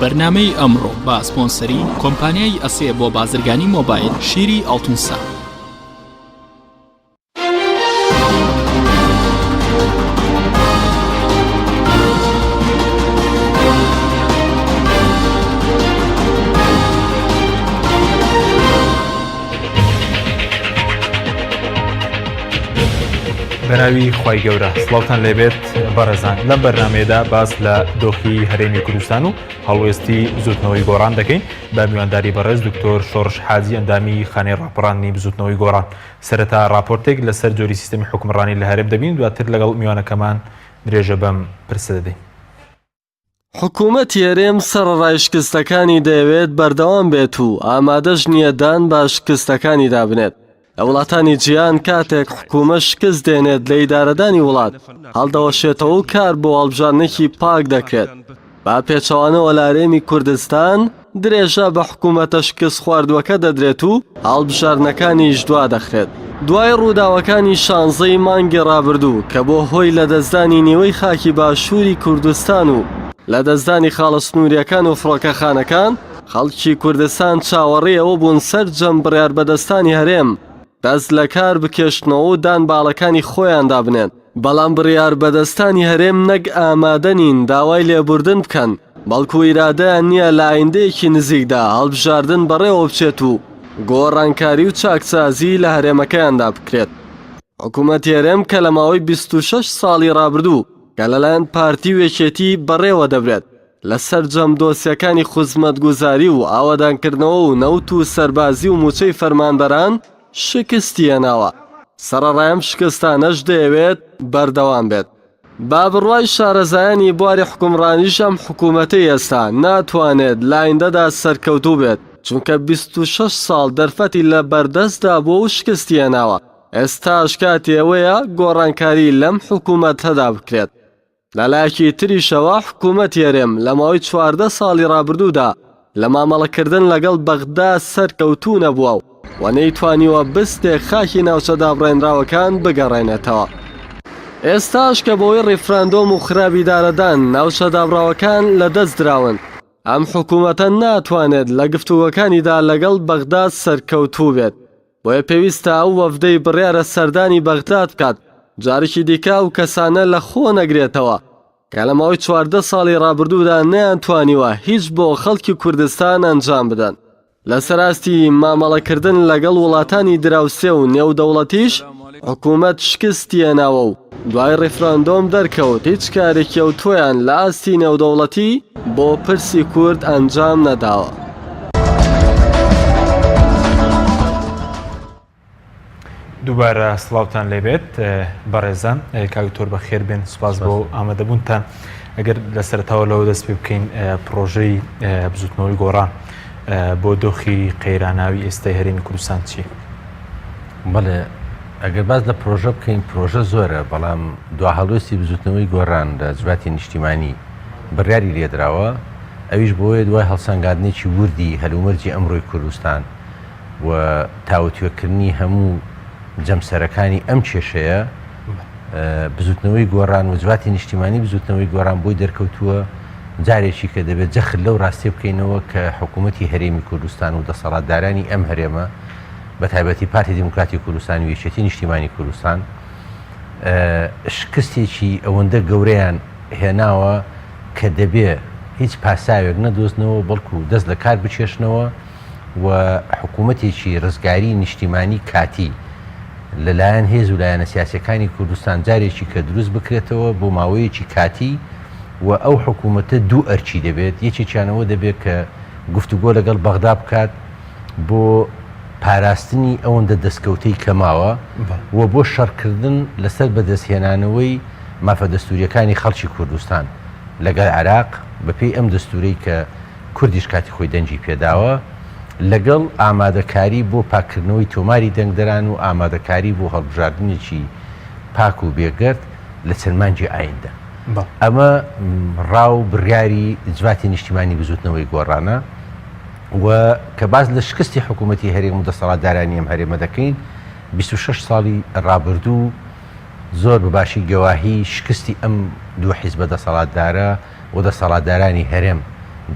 بەرنامەی ئەمڕۆ بە سپۆنسەری کۆمپانیای ئەسێ بۆ بازرگانی مۆبایل شیری ئەڵتونسا. بەناوی خوای گەورە سڵاوتان لێبێت بەڕێزان. لەم بەرنامەیەدا باس لە دۆخی هەرێمی کوردستان و هەڵوێستی بزوتنەوەی گۆڕان دەکەین بە میوانداری بەڕێز دکتۆر شۆڕش حاجی ئەندامی خانەی ڕاپەڕاندنی بزوتنەوەی گۆڕان. سەرەتا راپۆرتێک لەسەر جۆری سیستەمی حکومڕانی لە هەرێم دەبین، دواتر لەگەڵ میوانەکەمان درێژە بەم پرسە دەدەین. حکوومەتی هەرێم سەرەڕای شکستەکانی دەیەوێت بەردەوام بێت و ئامادەش نییە دان بە شکستەکانی دابنێت. لە وڵاتانی جیهان کاتێک حکوومەت شکست دێنێت لە ئیدارەدانی وڵات هەڵدەوەشێتەوە و کار بۆ هەڵبژاردنێکی پاک دەکرێت. با پێچەوانەوە لە هەرێمی کوردستان درێژە بە حکوومەتە شکست خواردووەکە دەدرێت و هەڵبژاردنەکانیش دوا دەخرێت. دوای ڕووداوەکانی 16 مانگی ڕابردوو کە بۆ هۆی لەدەستدانی نیوەی خاکی باشووری کوردستان و لەدەستدانی خاڵە سنووریەکان و فڕۆکەخانەکان، خەڵکی کوردستان چاوەڕێەوە بوون سەرجەم بڕیار بەدەستانی هەرێم دەست لە کار بکێشتنەوە و دان باڵەکانی خۆیان دابنێن. بەڵام بڕیار بەدەستانی هەرێم نەک ئامادە نین داوای لێبوردن بکەن، بەڵکو ئیرادەیان نییە لە ئایندەیەکی نزیکدا هەڵبژاردن بەڕێوە بچێت و گۆڕانکاری و چاکسازی لە هەرێمەکەیاندا بکرێت. حکوومەتی هەرێم کە لە ماوەی 26 ساڵی ڕابردوو کە لەلایەن پارتی وێکێتی بەڕێوە دەبرێت لەسەر جەم دۆسیەکانی خوزمەتگوزاری و ئاوەدانکردنەوە و نەوت و سەربازی و موچەی فەرمانبەران شکستی هێناوە. سەرەڕایەم شکستانەش دەیەوێت بەردەوام بێت. با بڕوای شارەزایانی بواری حکومڕانیش ئەم حکوومەتەی ئێستا ناتوانێت لە ئایندەدا سەرکەوتوو بێت، چونکە 26 ساڵ دەرفەتی لە بەردەستدا بۆ و شکستی هێناوە. ئێستاش کاتی ئەوەیە گۆڕانکاری لەم حکوومەتەدا بکرێت. لەلایەکی تریشەوە حکوومەتی هەرێم لە ماوەی 14 ساڵی ڕابردوودا لە مامەڵەکردن لەگەڵ بەغدا سەرکەوتوو نەبووە و نەیتوانیوە بستێک خاکی ناوچە دابڕێنراوەکان بگەڕێنێتەوە. ئێستاش کە بەوەی ڕیفراندۆم و خراپی دارەدان ناوچە دابڕاوەکان لەدەست دراون، ئەم حکوومەتە ناتوانێت لە گفتوگەکانیدا لەگەڵ بەغداد سەرکەوتوو بێت. بۆیە پێویستە ئەو وەفدەی بڕیارە سەردانی بەغداد بکات جارێکی دیکە و کەسانە لە خۆ نەگرێتەوە کە لە ماوەی 14 ساڵی ڕابردوودا نەیانتوانیوە هیچ بۆ خەڵکی کوردستان ئەنجام بدەن. لە سەراستی مامەڵەکردن لەگەڵ وڵاتانی دراوسێ و نێودەوڵەتیش حکوومەت شکستی هێناوە و دوای ڕیفراندۆم دەرکەوت هیچ کارێکی ئەو تۆیان لە ئاستی نێودەوڵەتی بۆ پرسی کورد ئەنجام نەداوە. دووبارە سڵاوتان لێبێت بەڕێزان. کاکتۆر بە خێر بێن، سوپاس بۆ ئامادەبوونتان. ئەگەر لە سەرەتاوە لەوە دەست پێ بکەین پرۆژەی بزوتنەوەی گۆڕان بۆ دۆخی قەیراناوی ئێستای هەرێمی کوردستان چی؟ بەڵێ، ئەگەر باز لە پرۆژە بکەین، پرۆژە زۆرە، بەڵام دواهەڵوێستی بزوتنەوەی گۆڕان لە جوواتی نیشتیمانی بڕیاری لێدراوە، ئەویش بۆیە دوای هەڵسەنگاندنێکی وردی هەلومەرجی ئەمڕۆی کوردستان و تاوتوێکردنی هەموو جەمسەرەکانی ئەم کێشەیە بزوتنەوەی گۆڕان و جوواتی نیشتیمانی بزوتنەوەی گۆڕان بۆی دەرکەوتووە جارێکی کە دەبێت جەخت لەو ڕاستی بکەینەوە کە حکوومەتی هەرێمی کوردستان و دەسەڵاتدارانی ئەم هەرێمە بە تایبەتی پارتی دیموکراتی کوردستان و یەکێتی نیشتیمانی کوردستان شکستێکی ئەوەندە گەورەیان هێناوە کە دەبێت هیچ پاساوێک نەدۆزنەوە بەڵکو دەست لە کار بچێشنەوە و حکوومەتێکی ڕزگاری نیشتیمانی کاتی لەلایەن هێز و لایەنە سیاسەکانی کوردستان جارێکی کە دروست بکرێتەوە بۆ ماوەیەکی کاتی و ئەو حکوومەتە دوو ئەرچی دەبێت. یەکێکیانەوە دەبێت کە گفتوگۆ لەگەڵ بەغدا بکات بۆ پاراستنی ئەوەندە دەستکەوتەی کەماوە و بۆ شەڕکردن لەسەر بەدەستهێنانەوەی مافە دەستوریەکانی خەڵکی کوردستان لەگەڵ عێراق بەپێی ئەم دەستورەی کە کوردیش کاتی خۆی دەنجی پێداوە، لەگەڵ ئامادەکاری بۆ پاکردنەوەی تۆماری دەنگدەران و ئامادەکاری بۆ هەڵبژاردنێکی پاک و بێگەرد لە چەرمانجی ئایندە. ئەمە ڕاو بڕیاری جوواتی نیشتیمانی بزوتنەوەی گۆڕانە و کە باز لە شکستی حکوومەتی هەرێم و دەسەڵاتدارانی ئەم هەرێمە دەکەین. 26 ساڵی ڕابردوو زۆر بەباشی گەواهی شکستی ئەم دوو حیزبە دەسەڵاتدارە و دەسەڵاتدارانی هەرێم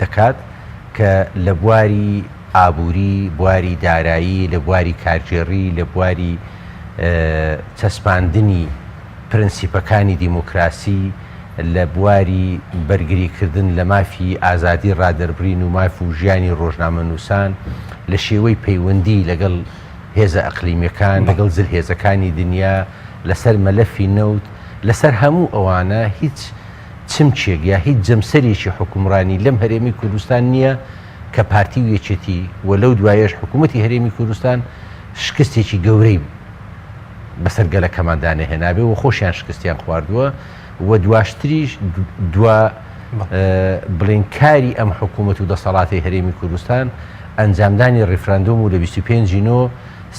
دەکات کە لە بواری ئابووری، بواری دارایی، لە بواری کارژێڕی، لە بواری چەسپاندنی پرەنسیپەکانی دیموکراسی، لە بواری بەرگریکردن لە مافی ئازادی ڕادەربرین و ماف و ژیانی ڕۆژنامەنووسان، لە شێوەی پەیوەندی لەگەڵ هێزە ئەقلیمیەکان، لەگەڵ زلهێزەکانی دنیا، لەسەر مەلەفی نەوت، لەسەر هەموو ئەوانە هیچ چمچێک یا هیچ جەمسەرێکی حکومڕانی لەم هەرێمی کوردستان نییە کە پارتی و یەکێتی و لەو دوایەش حکوومەتی هەرێمی کوردستان شکستێکی گەورەی بەسەر گەلەکەماندانە هێنابێ و خۆشیان شکستیان خواردووە و دواشتریش بڵێنکاری ئەم حکوومەت و دەسەڵاتی هەرێمی کوردستان ئەنجامدانی ڕیفراندۆم و لە 25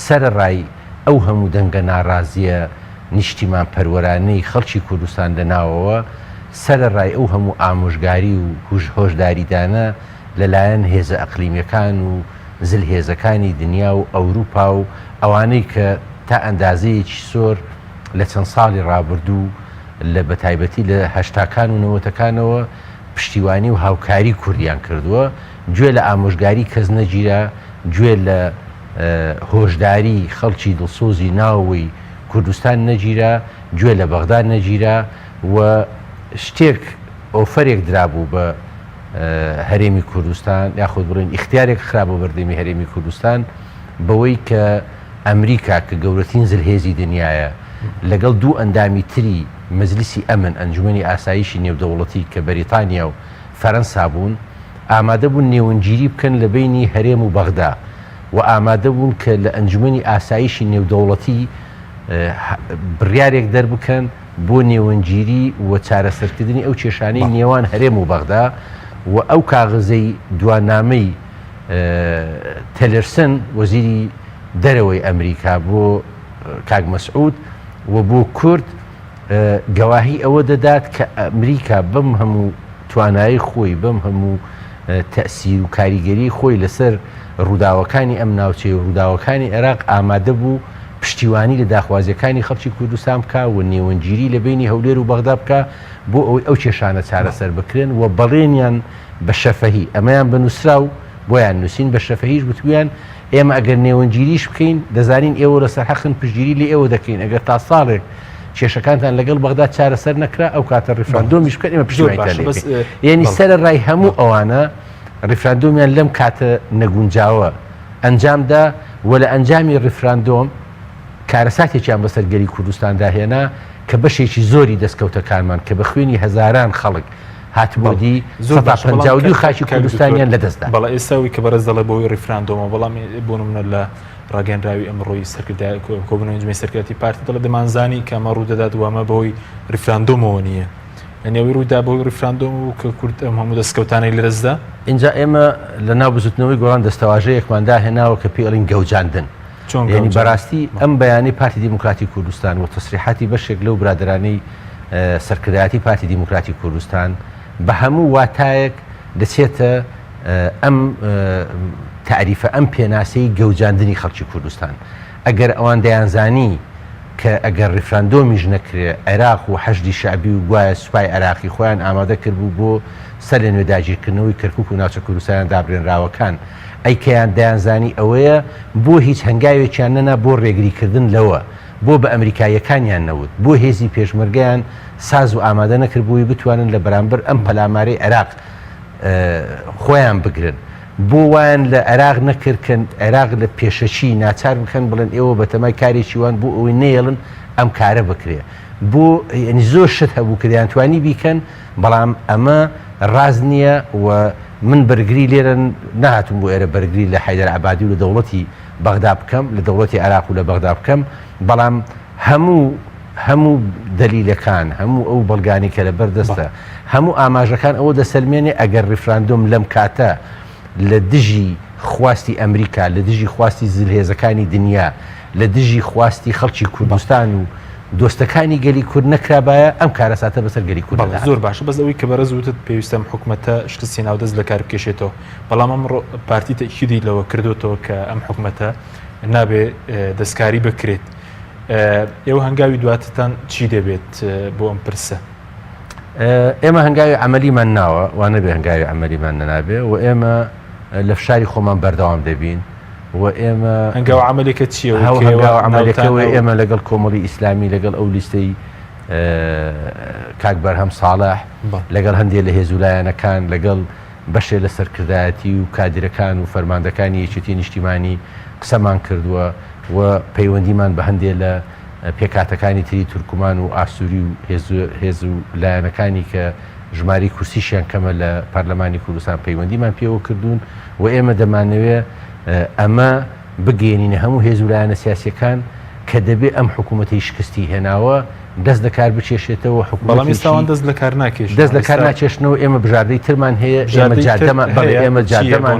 سەرڕای ئەو هەموو دەنگە ناڕازیە نیشتیمان پەروەرانەی خەڵکی کوردستان لەناوەوە سەرڕای ئەو هەموو ئامۆژگاری و هۆشداریدانە لەلایەن هێزە ئەقلیمیەکان و زلهێزەکانی دنیا و ئەوروپا و ئەوانەی کە تا ئەندازەیەکی سۆر لە چەند ساڵی ڕابردوو لە بەتایبەتی لە هەشتاکان و نەوەتەکانەوە پشتیوانی و هاوکاری کوردیان کردووە، گوێ لە ئامۆژگاری کەس نەگیرە، گوێ لە هۆشداری خەڵکی دڵسۆزی ناوەوەی کوردستان نەگیرە، گوێ لە بەغداد نەگیرە و شتێک ئۆفەرێک درابوو بە هەرێمی کوردستان یاخود بڵێن ئیختیارێک خراپ بۆ بەردەمی هەرێمی کوردستان بەوەی کە ئەمریکا کە گەورەترین زلهێزی دنیاە لەگەڵ دوو ئەندامی تری مەجلیسی ئەمن ئەنجومەنی ئاسایشی نێودەوڵەتی کە بەریتانیا و فەرەنسا بوون ئامادە بوون نێوەنگیری بکەن لە بینی هەرێم و بەغدا و ئامادە بوون کە لە ئەنجومەنی ئاسایشی نێودەوڵەتی بڕیارێک دەربکەن بۆ نێوەنگیری و چارەسەرکردنی ئەو کێشانەی نێوان هەرێم و بەغدا و ئەو کاغزەی دوانامەی تەلەرسن وەزیری دەرەوەی ئەمریکا بۆ کاک مەسعود و بۆ کورد گەواهی ئەوە دەدات کە ئەمریکا بەم هەموو توانایی خۆی بەم هەموو تەسیر و کاریگەری خۆی لەسەر ڕووداوەکانی ئەم ناوچەی و ڕووداوەکانی عێراق ئامادە بوو پشتیوانی لە داخوازیەکانی خەڵکی کوردستان بکە و نێوەنگیری لە بینی هەولێر و بەغدا بکە بۆ ئەوەی ئەو کێشانە چارەسەر بکرێن و بەڵێنیان بە شەفەهی ئەمەیان بنووسرا و بۆیان نووسین بە شەفەهیش وتویان ئێمە ئەگەر نێوەنگیریش بکەین دەزانین ئێوە لەسەر حەقن پشتگیری لێ ئێوە دەکەین ئەگەر تا ساڵێک کێشەکانتان لەگەڵ بەغدا چارەسەر نەکرا ئەو کاتە ڕیفراندۆمیش بکەن ئێمە پشتیوانیتان لێ بکەین. یعنی سەرڕای هەموو ئەوانە ڕیفراندۆمیان لەم کاتە نەگونجاوە ئەنجامدا و لە ئەنجامی ڕیفراندۆم کارەساتێکیان بەسەر گەری کوردستاندا هێنا کە بەشێکی زۆری دەستکەوتەکانمان کە بە خوێنی هەزاران خەڵک هاتبوودی 152 خاکی کوردستانیان لەدەستدا. بەڵام ئێستاوی کە بەرز دەڵێ بۆی ڕیفراندۆمە بەڵام بۆ نمونە لە ڕاگەنراوی ئەمڕۆی سەرکردای کۆبوونەوەی انجمەی سەرکردی پارتی دەڵێ دەمانزانی کە ئەمە ڕوودەدات و ئەمە بەوەی ڕیفراندۆمەوە نییە، یعنی ڕوویدا بۆی ڕیفراندۆم و کە کورد ئەم هەموو دەستکەوتانەی لەدەستدا. اینجا ئێمە لە ناو بزوتنەوەی گۆڕان دەستەواژەیەکماندا هێناوە کە پێڵین گەوجاندن. یعنی بەڕاستی ئەم بەیانی پارتی دیموکراتی کوردستان و تەسریحاتی بەشێک لەو برادرانەی سەرکردایەتی پارتی دیموکراتی کوردستان بە هەموو واتایەک دەچێتە ئەم تعریفە ئەم پێناسەی گەوجاندنی خەڵکی کوردستان. ئەگەر ئەوان دەیانزانی کە ئەگەر ڕیفراندۆمیش نەکرێ عێراق و حەشدی شعبی و گوایە سوپای عێراقی خۆیان ئامادە کردبوو بۆ سەر لە نوێداگیرکردنەوەی کەرکووک و ناوچە کوردستانیان دابرێنراوەکان ئەیکەیان دەیانزانی ئەوەیە بۆ هیچ هەنگاوێکیان نەنا بۆ ڕێگریکردن لەوە بۆ بە ئەمریکایەکانیان نەوت بۆ هێزی پێشمەرگیان ساز و ئامادە نەکردبووی بتوانن لە بەرامبەر ئەم پەلامارەی عێراق خۆیان بگرن بۆ وایان لە عێراق نەکردکەن عێراق لە پێشەچی ناچار بکەن بڵێن ئێوە بەتەمای کارێکی وان بۆ ئەوەی نێڵن ئەم کارە بکرێ بۆ زۆر شت هەبوو کە دەیانتوانی بیکەن بەڵام ئەمە ڕاز نییە و من بەرگری لێرە نهاتم بۆ ئێرە بەرگری لە حەیدەر عەبادی و لە دەوڵەتی بەغدا بکەم لە دەوڵەتی عێراق و لە بەغدا بکەم بەڵام هەموو دەلیلەکان هەموو ئەو بەڵگانی کە لە بەردەستە هەموو ئاماژەکان ئەوە دەسەلمێنێ ئەگەر ڕیفراندۆم لەم کاتە لە دژی خواستی ئەمریکا لە دژی خواستی زلهێزەکانی دنیا لە دژی خواستی خەڵکی کوردستان و دۆستەکانی گەلی کورد نەکرابایە ئەم کارەساتە بەسەر گەلی کورد زۆر باشە بەس ئەوەی کە بەرەز وتت پێویستە حکومەتە شکستی ناودەست لە کار بکێشێتەوە بەڵام ئەمڕۆ پارتی تەکیدی لەوە کردوتەوە کە ئەم حکومەتە نابێ دەستکاری بکرێت. ئێوە هەنگاوی دواتتان چی دەبێت بۆ ئەم پرسە؟ ئێمە هەنگاوی عملیمان ناوە وانە بێ هەنگاوی عملیمان نەنابێ و ئێمە لە فشاری خۆمان بەردەوام دەبین و ئێمە هەنگاو عملێکە چیە هەنگاو عملەکەەوە ئێمە لەگەڵ کۆمەڵی ئیسلامی لەگەڵ ئەو لیستەی کاک بەرهەم ساڵح لەگەڵ هەندێک لە هێزولایەنەکان لەگەڵ بەشێ لە سەرکردایەتی و کادرەکان و فەرماندەکانی یەکێتی نیشتیمانی قسەمان کردووە و پەیوەندیمان بە هەندێک لە پێکاتەکانی تری تورکمان و ئاسووری و هێز و لایەنەکانی کە ژماری کورسیشیان کەمە لە پەرلەمانی کوردستان پەیوەندیمان پێوە کردوون و ئێمە دەمانەوێت ئەمە بگەێنینە هەموو هێز و لایەنە سیاسیەکان کە دەبێت ئەم حکوومەتی شکستی هێناوە دەست لە کار بچێشێتەوە بەڵام ئێستاوان دەست لە کار ناکێش دەست لە کار ناچێشنەوە ئێمە بژاردەی ترمان هەیە ئێمە جادەمان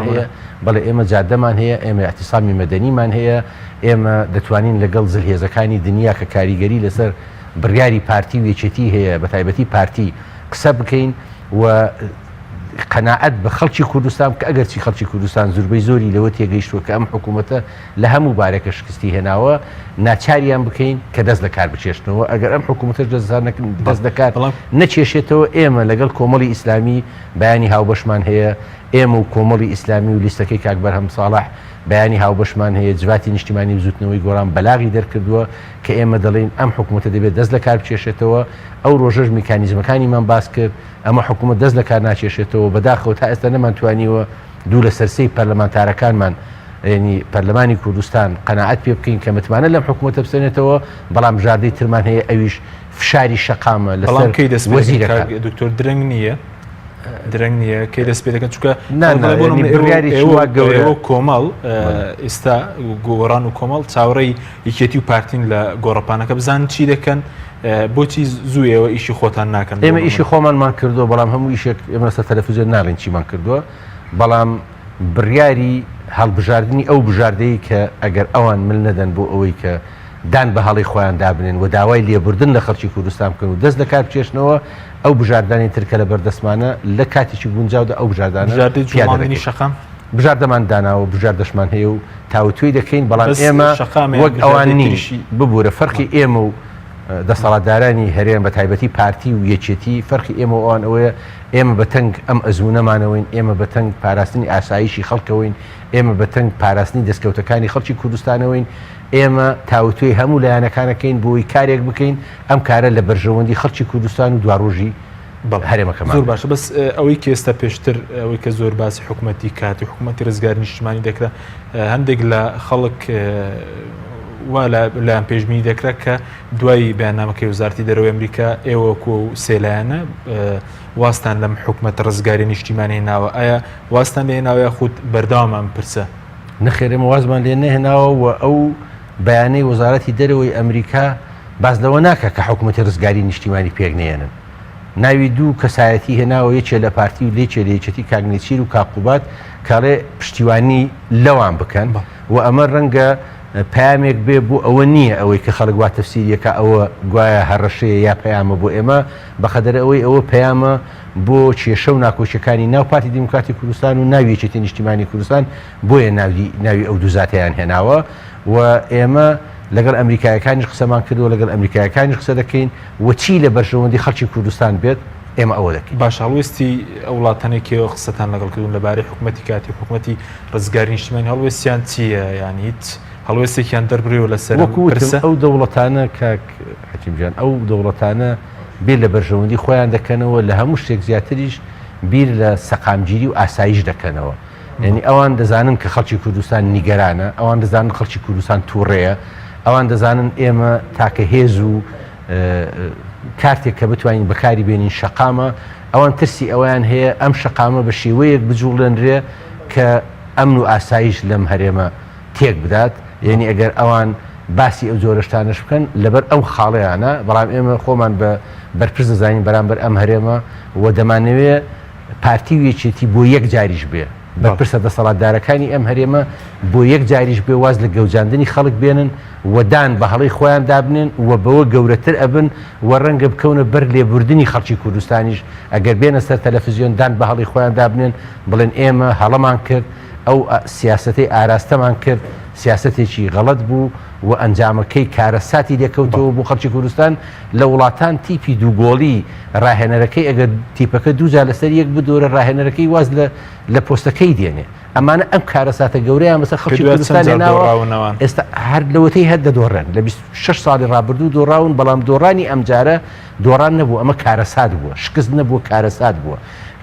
هەیە بەڵێ ئێمە جادەمان هەیە ئێمە احتیسامی مەدەنیمان هەیە ئێمە دەتوانین لەگەڵ زلهێزەکانی دنیا کە کاریگەری لەسەر بڕیاری پارتی و یەکێتی هەیە بە تایبەتی پارتی قسە بکەین و قەناعەت بە خەڵکی کوردستان کە ئەگەرچی خەڵکی کوردستان زوربەی زۆری لەوە تێگەیشتووە کە ئەم حکوومەتە لە هەموو بارێکە شکستی هێناوە ناچاریان بکەین کە دەست لە کار بچێشتنەوە ئەگەر ئەم حکوومەتەش دەست دەکات نەچێشێتەوە ئێمە لەگەڵ کۆمەڵی ئیسلامی بەیانی هاوبەشمان هەیە ئێمە و کۆمەڵی ئیسلامی و لیستەکەی کاک بەرهەم ساڵح بەیانی هاوبەشمان هەیە جواتی نیشتیمانی بزوتنەوەی گۆڕان بەلاغی دەرکردووە کە ئێمە دەڵێن ئەم حکوومەتە دەبێت دەست لە کار بچێشێتەوە ئەو ڕۆژەش میکانیزمەکانیمان باس کرد ئەمە حکوومەت دەست لە کار ناچێشێتەوە بەداخەوە تا ئێستا نەمانتوانیوە دوو لە سەرسەی پەرلەمانتارەکانمان ینی پەرلەمانی کوردستان قەناعەت پێ بکەین کە متمانە لەم حکوومەتە بسێنێتەوە بەڵام ژاردەی ترمان هەیە ئەویش فشاری شەقامە لەسەر وەزیرەکان دکتۆر درەنگ نییە درەنگ نییە کەی دەست پێ دەکەن چونکە گەورەوە کۆمەڵ ئێستا گۆڕان و کۆمەڵ چاوەڕێی یەکێتی و پارتین لە گۆڕەپانەکە بزان چی دەکەن بۆچی زوویەوە ئیشی خۆتان ناکەن ئێمە ئیشی خۆمانمان کردووە بەڵام هەموو ئیشێک ئێمە سەر تەلەڤیزیۆن ناڵێن چیمان کردووە بەڵام بڕیاری هەڵبژاردننی ئەو بژاردەی کە ئەگەر ئەوان مل نەدەن بۆ ئەوەی کە دان بە هەڵی خۆیان دابنێن و داوای لێبوردن لە خەڵکی کوردستان بکەن و دەست لە کار بچێشنەوە ئەو بژاردانی ترکە لە بەردەستمانە لە کاتێکی گونجاودا ئەو بژاردانە شەقام بژاردەمان داناوە بژاردەشمان هەیە و تاوتوی دەکەین بەڵام ئێمە وەک ئەوان نیشی ببوورە فەرقی ئێمە و دەسەڵاتدارانی هەرێم بە تایبەتی پارتی و یەکێتی فەرقی ئێمە ئەوان ئەوەیە ئێمە بەتەنگ ئەم ئەزمونەمانەوەین ئێمە بەتەنگ پاراستنی ئاسایشی خەڵکەوەین ئێمە بەتەنگ پاراستنی دەستکەوتەکانی خەڵکی کوردستانەوەین ئێمە تاوتوی هەموو لایەنەکانەکەین بۆی کارێک بکەین ئەم کارە لە بەرژەوەندی خەڵکی کوردستان و دواڕۆژی هەرێمەکەمان زۆر باشە بەس ئەوەی کە ئێستا پێشتر ئەوەی کە زۆر باسی حکوومەتی کاتی حکوومەتی ڕزگاری نیشتیمانی دەکرا هەندێک لە خەڵک وا لایەن پێشبینی دەکرا کە دوای بەیاننامەکەی وزارەتی دەرەوەی ئەمریکا ئێوەکو و سێلایەنە واستان لەم حکوومەتە ڕزگاری نیشتیمانی هێناوە ئایا واستان لێ هێناوە خودت بەرداوامان پرسە نەخێرێمە وازمان لێ نەهێناوە و ئەو بەیانەی وەزارەتی دەرەوەی ئەمریکا باز لەوە ناکە کە حکوومەتی ڕزگاری نیشتیمانی پێک نێنن ناوی دوو کەسایەتی هێناوە یەکێ لە پارتی و لێکێ لە یەکێتی کاگنێچیر و کاقوبات کاڵێ پشتیوانی لەوان بکەن و ئەمە ڕەنگە پامێک بێ بۆ ئەوە نییە ئەوەی کە خەڵک وا تەفسیریەکە ئەوە گوایە هەڕەشەیە یا پەیامە بۆ ئێمە بەخەدەر ئەوەی ئەوە پەیامە بۆ کێشە و ناکۆچەکانی ناو پارتی دیموکراتی کوردستان و ناوی یەکێتی نیشتیمانی کوردستان بۆیە ناوی ئەو دوو زاتیان هێناوە و ئێمە لەگەڵ ئەمریکایەکانیش قسەمان کردووە لەگەڵ ئەمریکایەکانیش قسە دەکەین و چی لە بەرژەوەندی خەڵکی کوردستان بێت ئێمە ئەوە دەکەین باش هەڵوێستی ئەو وڵاتانێکەوە قسەتان لەگەڵکردون لەبارەی حکوومەتی کاتی حکوومەتی ڕزگاری نیشتیمانی هەڵوێستیان چییە یانی هیچ هەڵوێستێکیان دەربڕیەوە لەسەر ئەو دەوڵەتانە کاک حەکیمجان ئەو دەوڵەتانە بێ لە بەرژەوەندی خۆیان دەکەنەوە لە هەموو شتێک زیاتریش بیر لە سەقامگیری و ئاسایش دەکەنەوە یعنی ئەوان دەزانن کە خەڵکی کوردستان نیگەرانە ئەوان دەزانن خەڵکی کوردستان تووڕێیە ئەوان دەزانن ئێمە تاکە هێز و کارتێک کە بتوانین بەکاری بێنین شەقامە ئەوان ترسی ئەویان هەیە ئەم شەقامە بە شێوەیەک بجوڵێنرێ کە ئەمن و ئاسایش لەم هەرێمە تێک بدات یعنی ئەگەر ئەوان باسی ئەو جۆرەشتانش بکەن لەبەر ئەو خاڵەیانە بەڵام ئێمە خۆمان بە بەرپرس دەزانین بەرامبەر ئەم هەرێمە و دەمانەوێت پارتی و یەکێتی بۆ یەک جاریش بێ بەرپرسە دەسەڵاتدارەکانی ئەم هەرێمە بۆ یەک جاریش بێ واز لە گەوجاندنی خەڵک بێنن وەدان بە هەڵی خۆیان دابنێن و بەوە گەورەتر ئەبن و ڕەنگە بکەونە بەر لێبوردنی خەڵکی کوردستانیش ئەگەر بێنە سەر تەلەڤیزیۆن دان بە هەڵی خۆیان دابنێن بڵێن ئێمە هەڵەمان کرد ئەو سیاسەتەی ئاراستەمان کرد سیاستێکی غەڵەت بوو و ئەنجامەکەی کارەساتی دێکەوتەوە بۆ خەڵکی کوردستان لە وڵاتان تیپی دووگۆڵی ڕاهێنەرەکەی ئەگەر تیپەکە دووجار لەسەر یەک بدۆرە ڕاهێنەرەکەی واز لە پۆستەکەی دێنێ ئەمانە ئەم کارەساتە گەورەیان بەسەر خەڵکی کوردستان لێناوە ئێستا هەر لەوەتەی هەر دەدۆڕێن لە 26 ساڵی ڕابردوو دۆڕاون بەڵام دۆڕانی ئەمجارە دۆڕان نەبوو ئەمە کارەسات بووە شکست نەبووە کارەسات بووە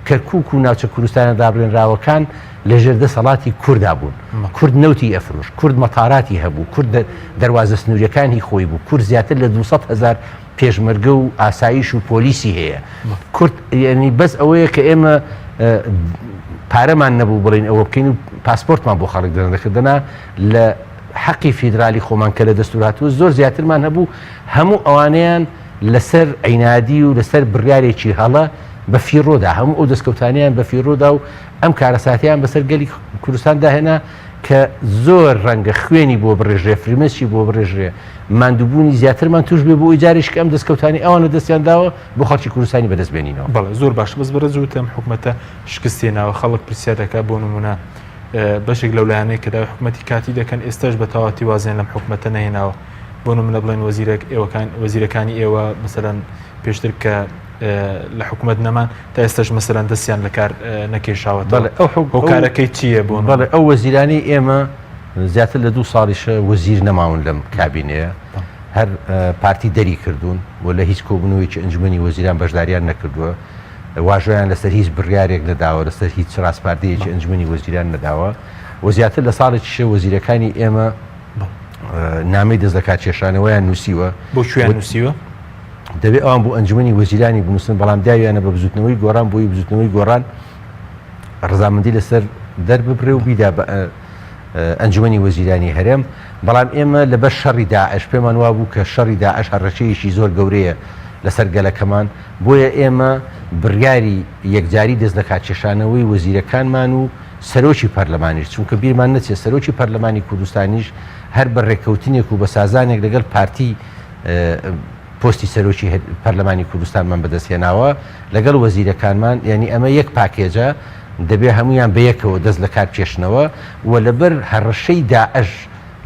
کەرکووک و ناوچە کوردستانە دابرێنراوەکان لە ژێردە سەڵاتی کووردا بوون کورد نەوتی ئەفروش کورد مەتاراتی هەبوو کورد دەواازە سنووریەکانی خۆی بوو کورد زیاتر لە 200,000 پێشمەرگە و ئاسایش و پۆلیسی هەیە کورد ینی بەس ئەوەیە کە ئێمە پارەمان نەبوو بڵین ئەوە بکەین و پاسپۆرتمان بۆ خەڵک دەردەکردنا لە حەقی فیدرالی خۆمان کە لە دەستوراتوە زۆر زیاترمان هەبوو هەموو ئەوانیان لەسەر عینادی و لەسەر بڕیارێکی هەڵە بە فیرۆدا هەموو ئەو دەستکەوتانیان بە فیرۆدا و ئەم کارەساتیان بەسەر گەلی کوردستان داهێنا کە زۆر ڕەنگە خوێنی بۆ بڕێژێ فریمەسی بۆ بڕێژێ ماندووبوونی زیاترمان توش بێ بۆ ئیجارێشکە ئەم دەستکەوتانی ئەوانە دەستیان داوە بۆ خەڵکی کوردستانی بەدەستبێنینەوە بەڵێ زۆر باش بەس بەرە زووتە ئەم حکوومەتە شکستێناوە خەڵک پرسیار دەکات بۆ نمونە بەشێک لەو لایەنەیە کە داوای حکوومەتی کاتی دەکەن ئێستاش بە تەواتی وازێن لەم حکوومەتە نەهێناوە بۆ نمونە بڵێن وەزیرەکانی ئێوە مەسەلەن پێشتر کە لە حکوومەت نەمان تا ئێستاش مەسەلەن دەستیان لە کار نەکێشاوەتەوە ئەو کارەکەی چییە بۆ بەڵێ ئەو وەزیرانی ئێمە زیاتر لە 2 ساڵیشە وەزیر نەماون لەم کابینەیە هەر پارتی دەری کردوون و لە هیچ کۆبنەوەیکی ئەنجومەنی وەزیران بەشداریان نەکردووە واژۆیان لەسەر هیچ بڕیارێک نەداوە لەسەر هیچ ڕاستپاردەیەکی ئەنجومەنی وەزیران نەداوە و زیاتر لە ساڵێکیشە وەزیرەکانی ئێمە نامەی دەست لە کارکێشانەوەیان نووسیوە بۆ شوێن نووسیوە دەبێت ئەوان بۆ ئەنجومەنی وەزیرانی بنووسن بەڵام داویانە بە بزوتنەوەی گۆڕان بۆی بزوتنەوەی گۆڕان ڕزامەندی لەسەر دەرببرێ و بیدا بە ئەنجومەنی وەزیرانی هەرێم بەڵام ئێمە لەبەر شەڕی داعش پێمان وا بوو کە شەڕی داعش هەڕەشەیەکی زۆر گەورەیە لەسەر گەلەکەمان بۆیە ئێمە بڕیاری یەکجاری دەست لە کاتکێشانەوەی وەزیرەکانمان و سەرۆکی پەرلەمانیش چونکە بیرمان نەچێت سەرۆکی پەرلەمانی کوردستانیش هەر بە ڕێککەوتنێک و بە سازانێک لەگەڵ پارتی پۆستی سەرۆکی پەرلەمانی کوردستانمان بەدەستهێناوە لەگەڵ وەزیرەکانمان یعنی ئەمە یەک پاکێجە دەبێ هەمویان بەیەکەوە دەست لە کار بکێشنەوە و لەبەر هەڕەشەی داعش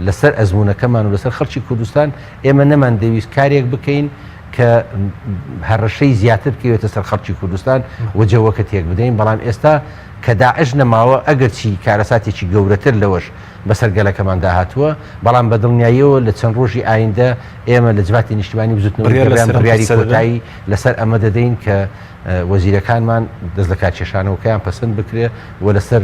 لەسەر ئەزمونونەکەمان و لەسەر خەڵکی کوردستان ئێمە نەمان دەویست کارێک بکەین کە هەڕەشەی زیاتر بکەوێتە سەر خەڵکی کوردستان و جەوەکە تێک بدەین بەڵام ئێستا کە داعش نەماوە ئەگەر چی کارەساتێکی گەورەتر لەوەش بەسەر گەلەکەمان داهاتووە بەڵام بە دڵنیاییەوە لە چەند ڕۆژی ئایندە ئێمە لە جواتی نیشتیمانی بزوتنەوەیان بڕیاری کۆتایی لەسەر ئەمە دەدەین کە وەزیرەکانمان دەست لە کارکێشانەوەکەیان پەسەند بکرێ و لەسەر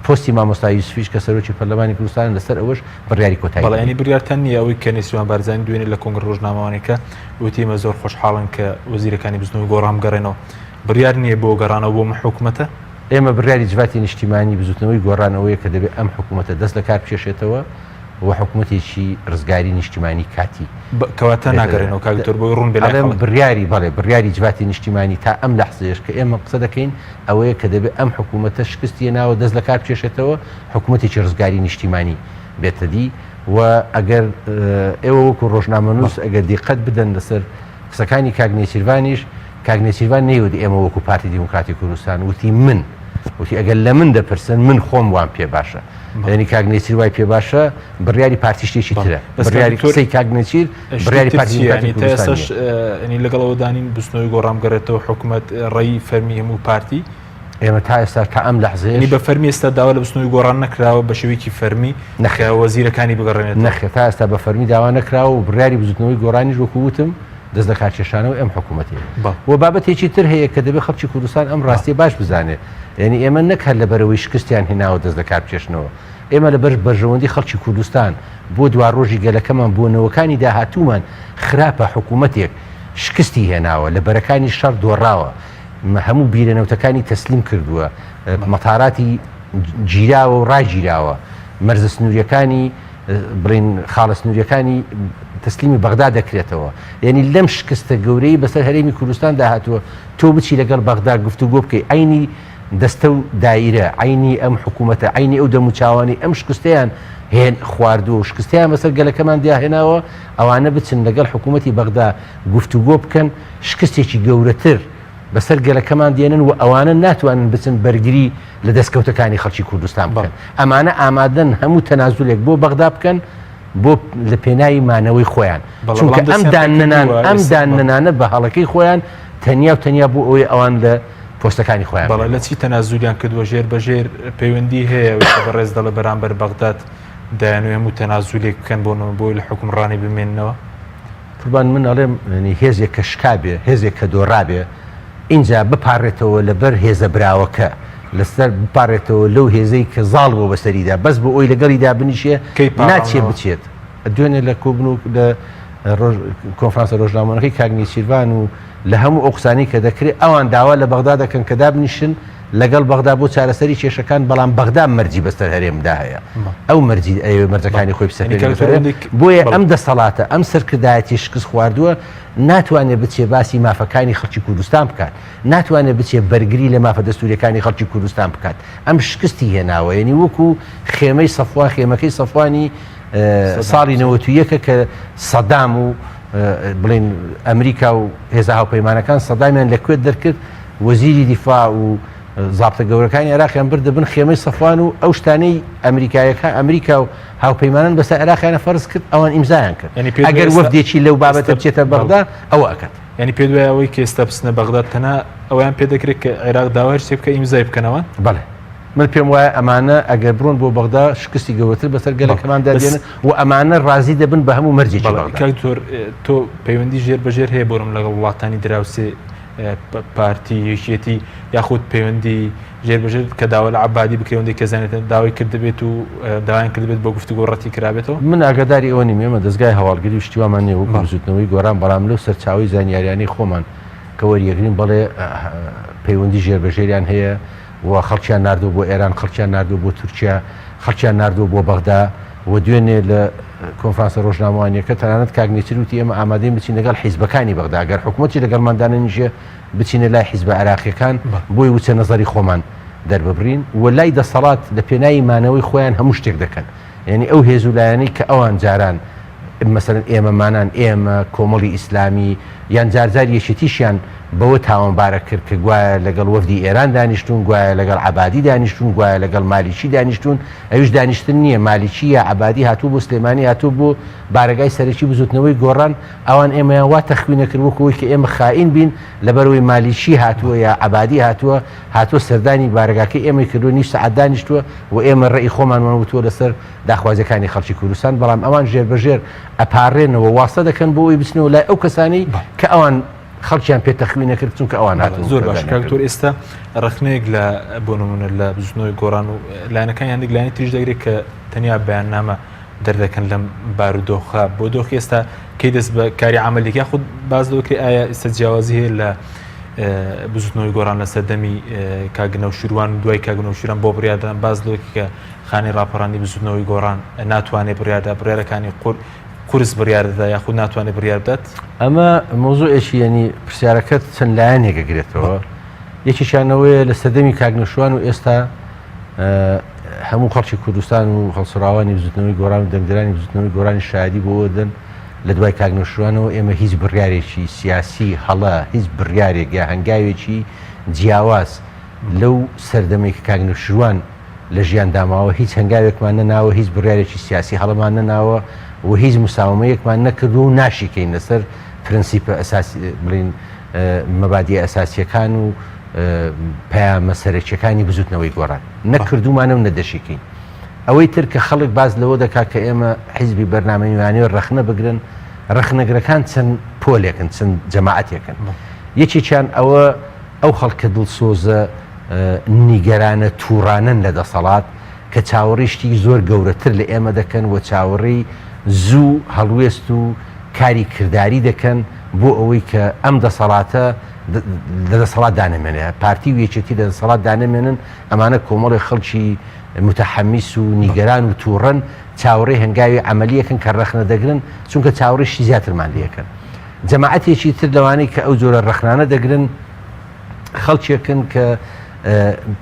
پۆستی مامۆستای یوسفیش کە سەرۆکی پەرلەمانی کوردستان لەسەر ئەوەش بڕیاری کۆتایی بەڵێنی بریارتان نییە ئەوەی کە نێسیوان بارزانانی دوێنێ لە کۆنگڕ ڕۆژنامەوانێکە وتیمە زۆر خۆشحاڵن کە وەزیرەکانی بزنەوەی گۆڕام گەڕێنەوە بڕیار نییە بۆ گەڕانەوە بۆ حکوومەتە ئێمە بڕیاری جواتی نیشتیمانی بزوتنەوەی گۆڕانەوەیە کە دەبێت ئەم حکوومەتە دەست لە کار بکێشێتەوە و حکوومەتێکی ڕزگاری نیشتیمانی کاتی کەواتە ناگەڕێنەوە کاکتۆر بۆی ڕوون بێ بڕیاری بەڵێ بڕیاری جواتی نیشتیمانی تا ئەم لەحزەیەش کە ئێمە قسە دەکەین ئەوەیە کە دەبێت ئەم حکوومەتە شکستی ناوە دەست لە کار بکێشێتەوە حکوومەتێکی ڕزگاری نیشتیمانی بێتەدی و ئەگەر ئێوە وەکو ڕۆژنامەنووس ئەگەر دیقەت بدەن لەسەر قسەکانی کاگنێچیروانیش کاگنێچیروان نەیوتی ئێمە وەکو پارتی دیموکراتی کوردستان وتی وتی ئەگەر لە من دەپرسن من خۆم وان پێ باشە ینی کاگنێچیر وای پێ باشە بڕیاری پارتیشتێکی ترە بڕیاری قسەی کاگنێچیر بڕیاری پارتیش لەگەڵەوە دانین بستنەوەی گۆڕام گەڕێتەوە حکوومەت ڕێی فەرمی هەموو پارتی ئێمە تا ئێستا تا ئەم لەحزەیە بە فەرمی ئێستا داوا لە بستنەوەی گۆڕان نەکراوە بە شێوەیەکی فەرمی نەخە وەزیرەکانی بگەڕێنێت نەخێ تا ئێستا بە فەرمی داوا نەکراوە و بڕیاری بزوتنەوەی گۆڕانیش وەکو وتم دەست لە کارکێشانەوە ئەم حکوومەتی و بابەتێکی تر هەیە کە دەبێت خەڵکی کوردستان ئەم ڕاستی باش بزانێت یعنی ئێمە نەکات لە بەرەوەی شکستیان هێناوە دەست لە کار بکێشنەوە ئێمە لە بەر بەرژەوەندی خەڵکی کوردستان بۆ دوا ڕۆژی گەلەکەمان بۆ نەوەکانی داهاتوومان خراپە حکوومەتێک شکستی هێناوە لە بەرەکانی شەڕ دۆڕاوە هەموو بیرەنەوتەکانی تەسلیم کردووە مەتاراتی گیراوە و ڕاگیراوە مەرزە سنووریەکانی بڵین خاڵە سنووریەکانی تەسلیمی بەغدا دەکرێتەوە یعنی لەم شکستە گەورەی بەسەر هەرێمی کوردستان داهاتووە تۆ بچی لەگەڵ بەغدا گفتوگۆ بکەی عینی دەستە و دایرە عینی ئەم حکوومەتە عینی ئەو دەموچاوانی ئەم شکستیان هێن خواردووە و شکستیان بەسەر گەلەکەمان دیاهێناوە ئەوانە بچن لەگەڵ حکوومەتی بەغدا گفتوگۆ بکەن شکستێکی گەورەتر بەسەر گەلەکەمان دێنن و ئەوانە ناتوانن بچن بەرگری لە دەستکەوتەکانی خەڵکی کوردستان بکەن ئەمانە ئامادەن هەموو تەنازولێک بۆ بەغدا بکەن بۆ لە پێناوی مانەوەی خۆیان چونکە ئەم داننانە بە هەڵەکەی خۆیان تەنیا و تەنیا بۆ ئەوەی ئەوان لە پۆستەکانی خۆیان بەڵێ لە چی تەنازولیان کردووە ژێر بەژێر پەیوەندی هەیە بەڕێز دەڵە بەرامبەر بەغداد دایانوێ هەموو تەنازولێک بکەن بۆی لە حکومڕانی بمێننەوە قوربان من ئەڵێم هێزێک کە شکابێ هێزێک کە دۆڕابێ اینجا بپارڕێتەوە لەبەر هێزە براوەکە لەسەر بپارڕێتەوە لەو هێزەی کە زاڵ بۆ بەسەریدا بەس بۆ ئەوی لەگەڵیدا بنیشێ ناچێ بچێت دوێنێ لە کۆبن و لە کۆنفرانسە ڕۆژنامەکەی کاگنی سیروان و لە هەموو ئەو قسانەی کە دەکرێت ئەوان داوا لە بەغدا دەکەن کە دابنیشن لەگەڵ بەغدا بۆ چارەسەری کێشەکان بەڵام بەغدا مەرجی بەستەر هەرێمدا هەیە ئەو مەرجی مەرجەکانی خۆی بسەر بۆیە ئەم دەسەڵاتە ئەم سەرکردایەتی شکست خواردووە ناتوانێت بچێ باسی مافەکانی خەڵکی کوردستان بکات ناتوانێت بچێ بەرگری لە مافە دەستوریەکانی خەڵکی کوردستان بکات ئەم شکستی هێناوە یعنی وەکو خێمەی سەفوان خێمەکەی سەفوانی ساڵی 91 کە سەدام و بڵین ئەمریکا و هێزە هاوپەیمانەکان سەدامیان لەکوێت دەرکرد وەزیری دیفاع و زابطە گەورەکانی عێراقیان بردەبن خێمەی سەفوان و ئەو شتانەی ئەمریکایەکە ئەمریکا و هاوپەیمانان بەسەر عێراقیانە فەرز کرد ئەوان ئیمزایان کرد ئەگەر وەفدێکی لەو بابەتە بچێتە بەغدا ئەوە ئەکات ینی پێ دوای ئەوەی کە ئێستا بچنە بەغداد تەنها ئەویان پێ دەکرێت کە عێراق داوای شتێ بکە ئیمزای بکەنەوە بەڵێ من پێم وایە ئەمانە ئەگەر بڕۆن بۆ بەغدا شکستی گەورەتر بەسەر گەلەکەماندا دێنن و ئەمانە ڕازی دەبن بە هەموو مەرجێکی کاکتۆر تۆ پەیوەندی ژێر بەژێر هەیە بۆرم لەگەڵ وڵاتانی دراوسێ پارتی یەکێتی یاخود پەیوەندی ژێر بەژێر کە داوا لە عەبادی بکرێوەندی کە زانێت داوای کردبێت و داوایان کردبێت بۆ گفتوگۆ ڕەتی کرابێتەوە من ئاگاداری ئەوە نیم ئێمە دەستگای هەواڵگری و شتیوامان نیە و بزوتنەوەی گۆران بەڵام لەو سەرچاوی زانیاریانی خۆمان کە وەریەگرین بەڵێ پەیوەندی ژێر بەژێریان هەیە و خەڵکیان نردوو بۆ ئێران خەڵکیان نردوو بۆ تورکیا خەڵکیان نردوو بۆ بەغدا و دوێنێ لە کۆنفرانسە ڕۆژنامەوانیەکە تەنانەت کاگنێتر وتی ئێمە ئامادەین بچین لەگەڵ حیزبەکانی بەغدا ئەگەر حکوومەتی لەگەڵماندانە نیشە بچینە لای حیزبە عێراقیەکان بۆی وچە نەزەری خۆمان دەرببرین و لای دەسەڵات لە پێناوی مانەوەی خۆیان هەموو شتێک دەکەن یعنی ئەو هێزولایانی کە ئەوان جاران مثلەن ئێمەمانان ئێمە کۆمەڵی ئیسلامی یان جارجار یەکێتیشیان بەوە تاوانبارە کرد کە گوایە لەگەڵ وەفدی ئێران دانیشتون گوایە لەگەڵ عەبادی دانیشتون گوایە لەگەڵ مالیکی دانیشتون ئەویش دانیشتن نییە مالیکی یا عەبادی هاتوو بۆ سلێمانی هاتوو بۆ بارگای سەرەکی بزوتنەوەی گۆڕان ئەوان ئێمەیان وا تەخوینە کرد وەکەوەی کە ئێمە خائین بین لەبەرەوەی مالیکی هاتووە یا عەبادی هاتووە سەردانی بارگاکەی ئێمە کردو نیش سەعات دانیشتووە و ئێمە ڕێی خۆمان وتووە لەسەر داخوازەکانی خەڵکی کوردستان بەڵام ئەوان ژێر بەژێر ئەپارڕێنەوە واسە دەکەن بۆ ئەوی بچنەوە لای ئەو کەسانی کە ئەوان خەڵکیان پێ تەخوینە کرد چونکە ئەوان زۆر باش کاکتۆر ئێستا ڕخنەیەک لە بۆ نمونە لە بزنەوەی گۆڕان و لایەنەکان یان لایەنی تریش دەگرێت کە تەنیا بەیاننامە دەردەکەن لەم بارودۆخە بۆ دۆخی ئێستا کەی دەست بە کاری عملێکی خود باز دەکرێت ئایا ئێستا جیاوازی هەیە لە بزنەوەی گۆڕان لە سەردەمی کاگنە و شیروان و دوای کاگنە و شیروان بۆ بڕیاردان باز دەوەکی کە خانی ڕاپەڕانی بزنەوەی گۆڕان ناتوانێت بڕیاردا بڕیارەکانی قورس بڕیاردەدا یاخود ناتوانێت بڕیار بدات ئەمە مۆزوعێکی یعنی پرسیارەکەت چەند لایەنێک گرێتەوە یەکیشانەوەیە لە سەردەمی کاگنەشوان و ئێستا هەموو خەڵکی کوردستان و خەڵسەڕاوانی بزوتنەوەی گۆڕان و دەنگدرانی بزوتنەوەی گۆڕانی شایدی بۆ دەن لە دوای کاگنەشوانەوە ئێمە هیچ بڕیارێکی سیاسی هەڵە هیچ بڕیارێک یا هەنگاوێکی جیاواز لەو سەردەمێکی کاگنەشوان لە ژیان داماوە هیچ هەنگاوێکمان نەناوە هیچ بڕیارێکی سیاسی هەڵەمان نەناوە و هیچ مساومەیەکمان نەکرد و ناشیکەین لەسەر پرەنسیپە ئەساسی بڵین مەبادی ئەساسیەکان و پەیامە سەرەکیەکانی بزوتنەوەی گۆڕان نەکردومانە و نەدەشیکەین ئەوەی تر کە خەڵک باز لەوە دەکات کە ئێمە حیزبی بەرنامەیوانیوە ڕەخنە بگرن ڕەخنەگرەکان چەند پۆلێکن چەند جەماعەتێکن یەکێکیان ئەو خەڵکە دڵسۆزە نیگەرانە تووڕانن لە دەسەڵات کە چاوەڕیشتی زۆر گەورەتر لە ئێمە دەکەن و چاوەڕی زوو هەڵوێست و کاری کردداری دەکەن بۆ ئەوەی کە ئەم دەسەڵاتە لە دەسەڵات دانەمێنێ پارتی و یەکێتی لە دەسەڵات دانەمێنن ئەمانە کۆمەڵی خەڵکی متەحەمیس و نیگەران و تووڕەن چاوەڕێی هەنگاوی عملیەکەن کە ڕەخنە دەگرن چونکە چاوەڕیشتی زیاترمان لەکەن جەماعەتێکی تر لەوانەی کە ئەو جۆرە ڕەخنانە دەگرن خەڵکێکن کە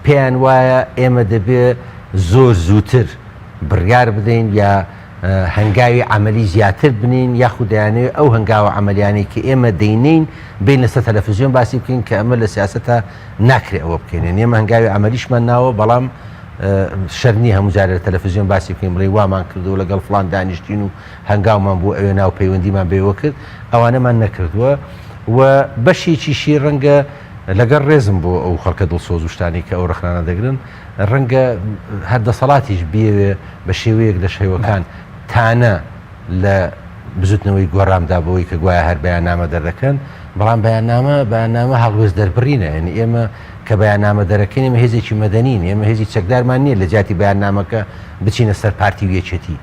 پێیان وایە ئێمە دەبێ زۆر زووتر بڕیار بدەین یا هەنگاوی عملی زیاتر بنین یاخود دەیانێت ئەو هەنگاوە عملیانەی کە ئێمە دەینین بین لەسەر تەلەڤیزیۆن باسی بکەین کە ئەمە لە سیاسەتە ناکرێت ئەوە بکەین ئێمە هەنگاوی عملیشمان ناوە بەڵام شەرنی هەموو جارە لە تەلەڤیزیۆن باسی بکەین بڵێ وامان کردو لەگەڵ فڵان دانیشتین و هەنگاومان بۆ ئەوێ ناو پەیوەندیمان بێوە کرد ئەوانەمان نەکردووە و بەشێکیشی ڕەنگە لەگەڵ ڕێزم بۆ ئەو خەڵکە دڵسۆز و شتانی کە ئەو ڕخنانە دەگرن ڕەنگە هەر دەسەڵاتیش بێوێ بە شێوەیەک لە شێوەکان تانە لە بزوتنەوەی گۆڕامدا بەوەی کە گوایە هەر بەیاننامە دەردەکەن بەڵام بەیاننامە هەڵوێز دەربڕینە یعنی ئێمە کە بەیاننامە دەرەکەین ئێمە هێزێکی مەدەنین ئێمە هێزی چەکدارمان نییە لە جاتی بەیاننامەکە بچینە سەر پارتی و یەکێتی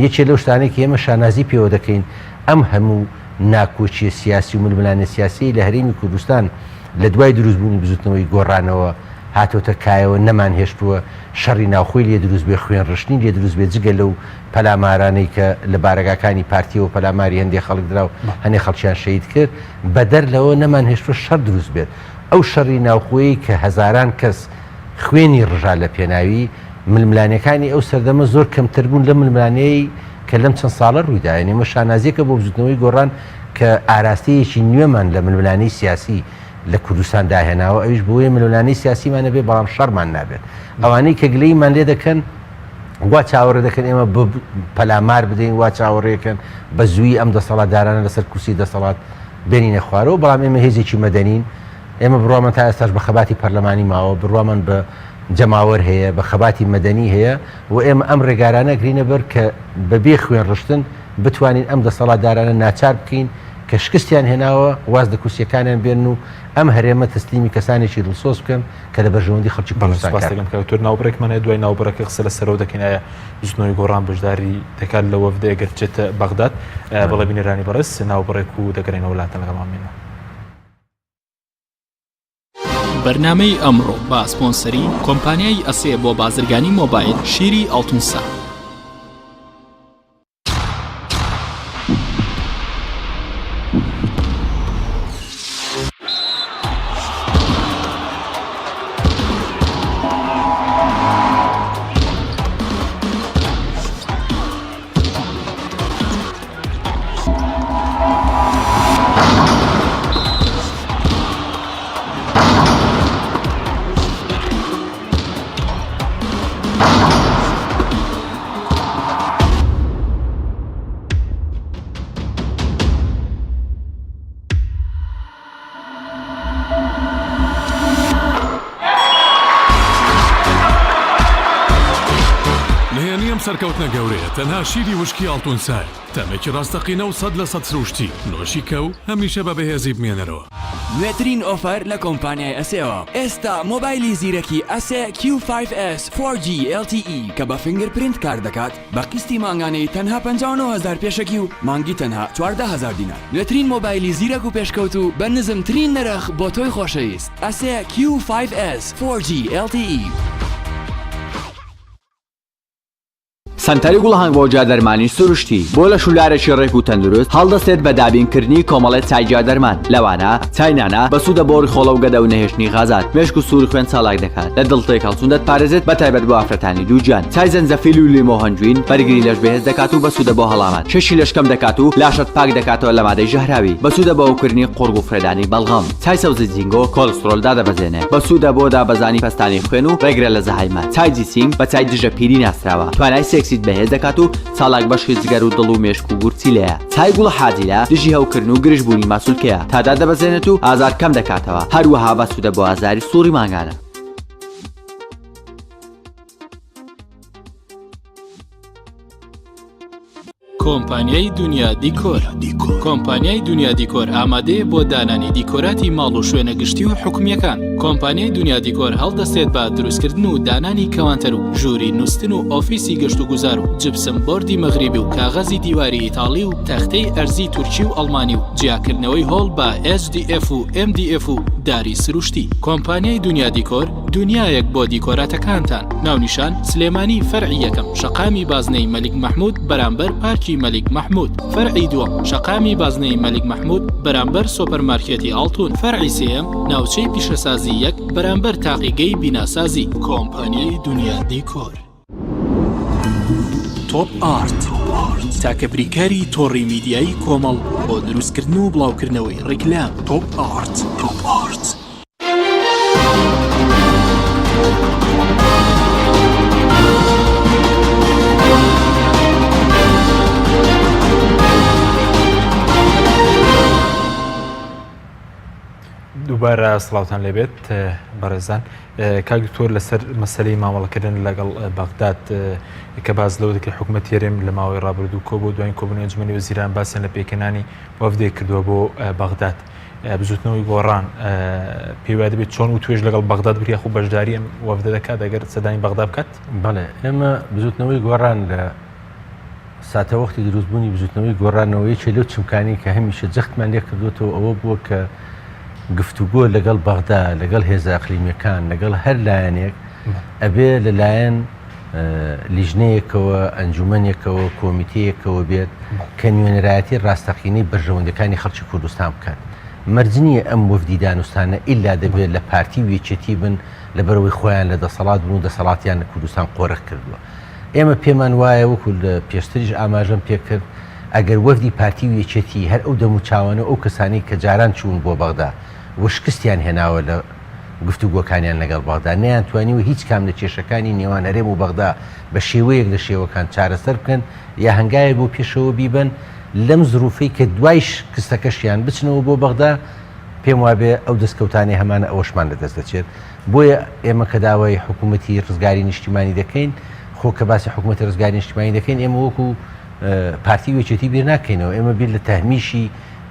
یەکێ لەو شتانێک ئێمە شانازی پێوە دەکەین ئەم هەموو ناکۆچیە سیاسی و ململانە سیاسی لە هەرێمی کوردستان لە دوای دروستبوونی بزوتنەوەی گۆڕانەوە هاتۆتە کایەوە نەمان هێشتووە شەڕی ناوخۆی لێ دروست بێ خوێن ڕشتنی لێ دروست بێ جگە لەو پەلامارانەی کە لە بارەگاکانی پارتیەوە پەلاماری هەندێک خەڵک درا و هەندێک خەڵکیان شەید کرد بەدەر لەوە نەمان هێشتووە شەڕ دروست بێت ئەو شەڕی ناوخۆیی کە هەزاران کەس خوێنی ڕژا لە پێناوی ململانەکانی ئەو سەردەمە زۆر کەمتر بوون لە ململانەی کە لەم چەند ساڵە ڕوویدا ئێمە شانازیەکە بۆ بزوتنەوەی گۆڕان کە ئاراستەیەکی نوێمان لە ململانەی سیاسی لە کوردستان داهێناوە ئەوش بۆیە ململانەی سیاسیمانە بێ بەڵام شەڕمان نابێت ئەوانەی کە گلەیمان لێ دەکەن وا چاوەڕێ دەکەن ئێمە پەلامار بدەین وا چاوەڕێکن بە زووی ئەم دەسەڵاتدارانە لەسەر کورسی دەسەڵات بێنینە خوارەوە بەڵام ئێمە هێزێکی مەدەنین ئێمە بڕوامان تا ئێستاش بە خەباتی پەرلەمانی ماوە بڕوامان بە جەماوەر هەیە بە خەباتی مەدەنی هەیە و ئێمە ئەم ڕێگارانە گرینە بەر کە بەبێ خوێن ڕشتن بتوانین ئەم دەسەڵاتدارانە ناچار بکەین کە شکستیان هێناوە واز لە کورسیەکانیان بێن و ئەم هەرێمە تەسلیمی کەسانێکی دڵسۆز بکەن کە لە بەرژەوەندی خەڵکی کوردستان ناوبڕێکمانە دوای ناوبڕەکە قسە لە سەرەوە دەکەین ئایا بزوتنەوەی گۆڕان بەشداری دەکات لە وەفدە ئەگەر بچێتە بەغداد بەڵێ بینێرانی بەڕێز ناوبڕێک و دەگەڕێنەوە وڵاتە لەگەڵامێنە بەرنامەی ئەمڕۆ با سپۆنسەری کۆمپانیای ئەسێ بۆ بازرگانی مۆبایل شیری ئەڵتونسا. سەرکەوتنە گەورەیە تەنها شیری وشکی ئەڵتونسای تەمێکی ڕاستەقینە و 100% سروشتی نۆشی کە و هەمیشە بە بەهێزی بمێنەرەوە. نوێترین ئۆفەر لە کۆمپانیای ئەسێەوە ئێستا مۆبایلی زیرەکی ئەسێ Q5S 4G LTE کە بە فینگرپرینت کار دەکات بە قستی مانگانەی تەنها 59,000 پێشەکی و مانگی تەنها 14,000 دینار. نوێترین مۆبایلی زیرەک و پێشکەوت و بە نزمترین نرخ بۆ تۆی خۆشەویست. ئەسێ Q5S 4G LTE. سنتەری گوڵهنگ بۆ جادەرمانی سروشتی بۆ لە شولارێکی ڕێک و تەندروست هەڵدەستێت بە دابینکردنی کۆمەڵێت چای جادەرمان لەوانە چاینانە بە سوودە بۆ ڕیخۆڵە و گەدە و نەهێشتنی غازات مێشک و سوور خوێن چالاک دەکات لە دڵتەی هەڵسون دەتپارێزێت بە تایبەت بۆ ئافرەتانی دووجان چای زەنجەفیل و لیمۆ هەنجوین بەرگری لەش بەهێز دەکات و بە سوودە بۆ هەڵامەت شەشی لەشکەم دەکات و لاشت پاک دەکاتەوە لە مادەی ژەهراوی بە سوودە بە ئەوکردنی قوڕگ و فرێدانی بەڵغەم چای سەوزی جینگۆ کۆلسترۆل دادەبەزێنێ بە سوودە بۆ دابەزانی پەستانی خوێن و ڕێگرە لە زەهایمان چای جیسینگ بە چای دژە پیری ناسراوە توانای سێکسیت بەهێز دەکات و چالاک بەشی جگەر و دڵ و مێشک و گورچی لەیە چای گوڵە حاجیلە دژی هەوکردن و گرژبوونی ماسوولکەیە تادا دەبەزێنێت و ئازار کەم دەکاتەوە هەروەها بە سوودە بۆ ئازاری سووڕی مانگانە. کۆمپانیای دنیا دیکۆر. کۆمپانیای دنیا دیکۆر ئامادەیە بۆ دانانی دیکۆراتی ماڵ و شوێنە گشتی و حکومیەکان. کۆمپانیای دنیا دیکۆر هەڵدەستێت بە دروستکردن و دانانی کەوانتەر و ژووری نووسن و ئۆفیسی گەشت و گوزار و جبسم بۆردی مەغریبی و کاغەزی دیواری ئیتاڵی و تەختەی ئەرزی تورکی و ئەڵمانی و جیاکردنەوەی هۆڵ بە HDF و MDF و داری سروشتی. کۆمپانیای دنیا دیکۆر دنیایەک بۆ دیکۆراتەکانتان. ناونیشان سلێمانی فەرعی یەکەم شەقامی بازنەی مەلیک مەحموود بەرامبەر پارکی مەلیک مەحموود. فەرعی دووەم شەقامی بازنەی مەلیک مەحموود بەرامبەر سۆپەرمارکێتی ئاڵتون. فەرعی سێیەم ناوچەی پیشەسازی یەک بەرامبەر تاقیگەی بیناسازی. کۆمپانیای دنیا دیکۆر. تۆپ ئارت تاکە بریکاری تۆڕی میدیایی کۆمەڵ بۆ دروستکردن و بڵاوکردنەوەی ڕیکلام. تۆپ ئارت. دووبارە سڵاوتان لێبێت بەڕێزان. کاک دکتۆر لەسەر مەسەلەی مامەڵەکردن لەگەڵ بەغداد کە باز لەوە دەکەی حکوومەت هێرێم لە ماوەی ڕابردوو کۆ بۆ دوایین کۆبوونی ئەنجومەنی وەزیران باسییان لە پێکەنانی وەفدێک کردووە بۆ بەغداد. بزوتنەوەی گۆڕان پێوای دەبێت چۆن و توێژ لەگەڵ بەغداد بریە خو بەشداری ئەم وەفدە دەکات ئەگەر سەدانی بەغداد بکات؟ بەڵێ ئێمە بزوتنەوەی گۆڕان لە ساتە وەختی دروستبوونی بزوتنەوەی گۆڕانەوەیەکی لەو چمکانی کە هەمیشە جەختمان لێ کردوێتەوە ئەوە بووە کە گفتوگۆ لەگەڵ بەغدا لەگەڵ هێزە ئەقلیمیەکان لەگەڵ هەر لایەنێک ئەبێ لەلایەن لیژنەیەکەوە ئەنجومەنێکەوە کۆمیتەیەکەوە بێت کە نوێنەرایەتی ڕاستەقینەی بەرژەوەندەکانی خەڵکی کوردستان بکات. مەرجنیە ئەم وەفدی دانوستانە ئیلا دەبێت لە پارتی وێچێتی بن لەبەرەوەی خۆیان لە دەسەڵات بوون و دەسەڵاتیان لە کوردستان قۆڕەخ کردووە. ئێمە پێمان وایە وەکو لە پێشتریش ئاماژەم پێکرد ئەگەر وەفدی پارتی وێچێتی هەر ئەو دەموچاوانە ئەو کەسانی کە جاران چوون بۆ بەغدا وشکستیان هێناوە لە گفتوگۆکانیان لەگەڵ بەغدا نەیانتوانیوە هیچ کام لە کێشەکانی نێوان هەرێم و بەغدا بە شێوەیەک لە شێوەکان چارەسەر بکەن یا هەنگایە بۆ پێشەوە بیبن لەم زروفەی کە دوایش کستەکەشیان بچنەوە بۆ بەغدا پێم وابێ ئەو دەستکەوتانی هەمانە ئەوەشمان لەدەست دەچێت. بۆیە ئێمە کە داوای حکوومەتی ڕزگاری نیشتیمانی دەکەین خۆ کە باسی حکوومەتی ڕزگاری نیشتیمانی دەکەین ئێمە وەکو پارتی وێچێتی بیر ناکەینەوە ئێمە بیر لە تەهمیشی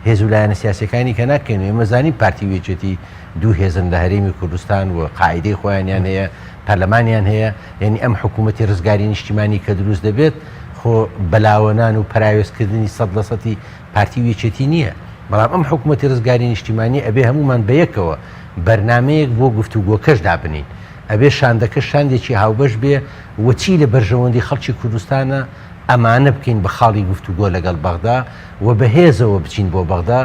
هێز و لایەنە سیاسەکانی کە ناکەین ئێمە زانین پارتی وێچێتی دوو هێزن لە هەرێمی کوردستان و قاعدەی خۆیانیان هەیە پەرلەمانیان هەیە یعنی ئەم حکوومەتی ڕزگاری نیشتیمانی کە دروست دەبێت خۆ بەلاوەنان و پراوێزکردنی 100% پارتی وێچێتی نییە بەڵام ئەم حکوومەتی ڕزگاری نیشتیمانی ئەبێ هەمومان بەیەکەوە بەرنمەیەک بۆ گفتوگۆکەش دابنین ئەبێ شاندەکە شاندێکی هاوبەش بێ وەچی لە بەرژەوەندی خەڵکی کوردستانە ئەمانە بکەین بە خاڵی گفتوگۆ لەگەڵ بەغدا و بەهێزەوە بچین بۆ بەغدا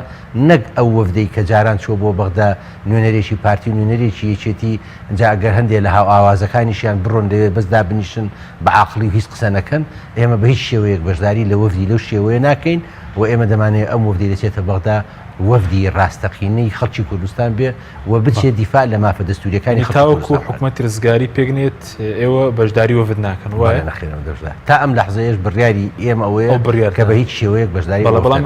نەک ئەو وەفدەی کە جاران چۆ بۆ بەغدا نوێنەرێکی پارتی و نوێنەرێکی یەکێتی جاگەر هەندێک لە هاو ئاوازەکانیشیان بڕۆن دەوێت بەسدا بنیشن بە عاقلی و هیچ قسە نەکەن ئێمە بە هیچ شێوەیەک بەشداری لە وەفدی لەو شێوەیە ناکەین و ئێمە دەمانێت ئەم وەفدی دەچێتە بەغدا وەفدی ڕاستەقینەی خەڵکی کوردستان بێ و بچێت دیفاع لە مافە دەستوریەکانی تاوەکو حکوومەتی ڕزگاری پێگنێت ئێوە بەشداری وەفد ناکەن وایە نەخێنم دەشدا تا ئەم لەحزەیەش بڕیاری ئێمە ئەوەیە کە بە هیچ شێوەیەک بەشداری بەڵام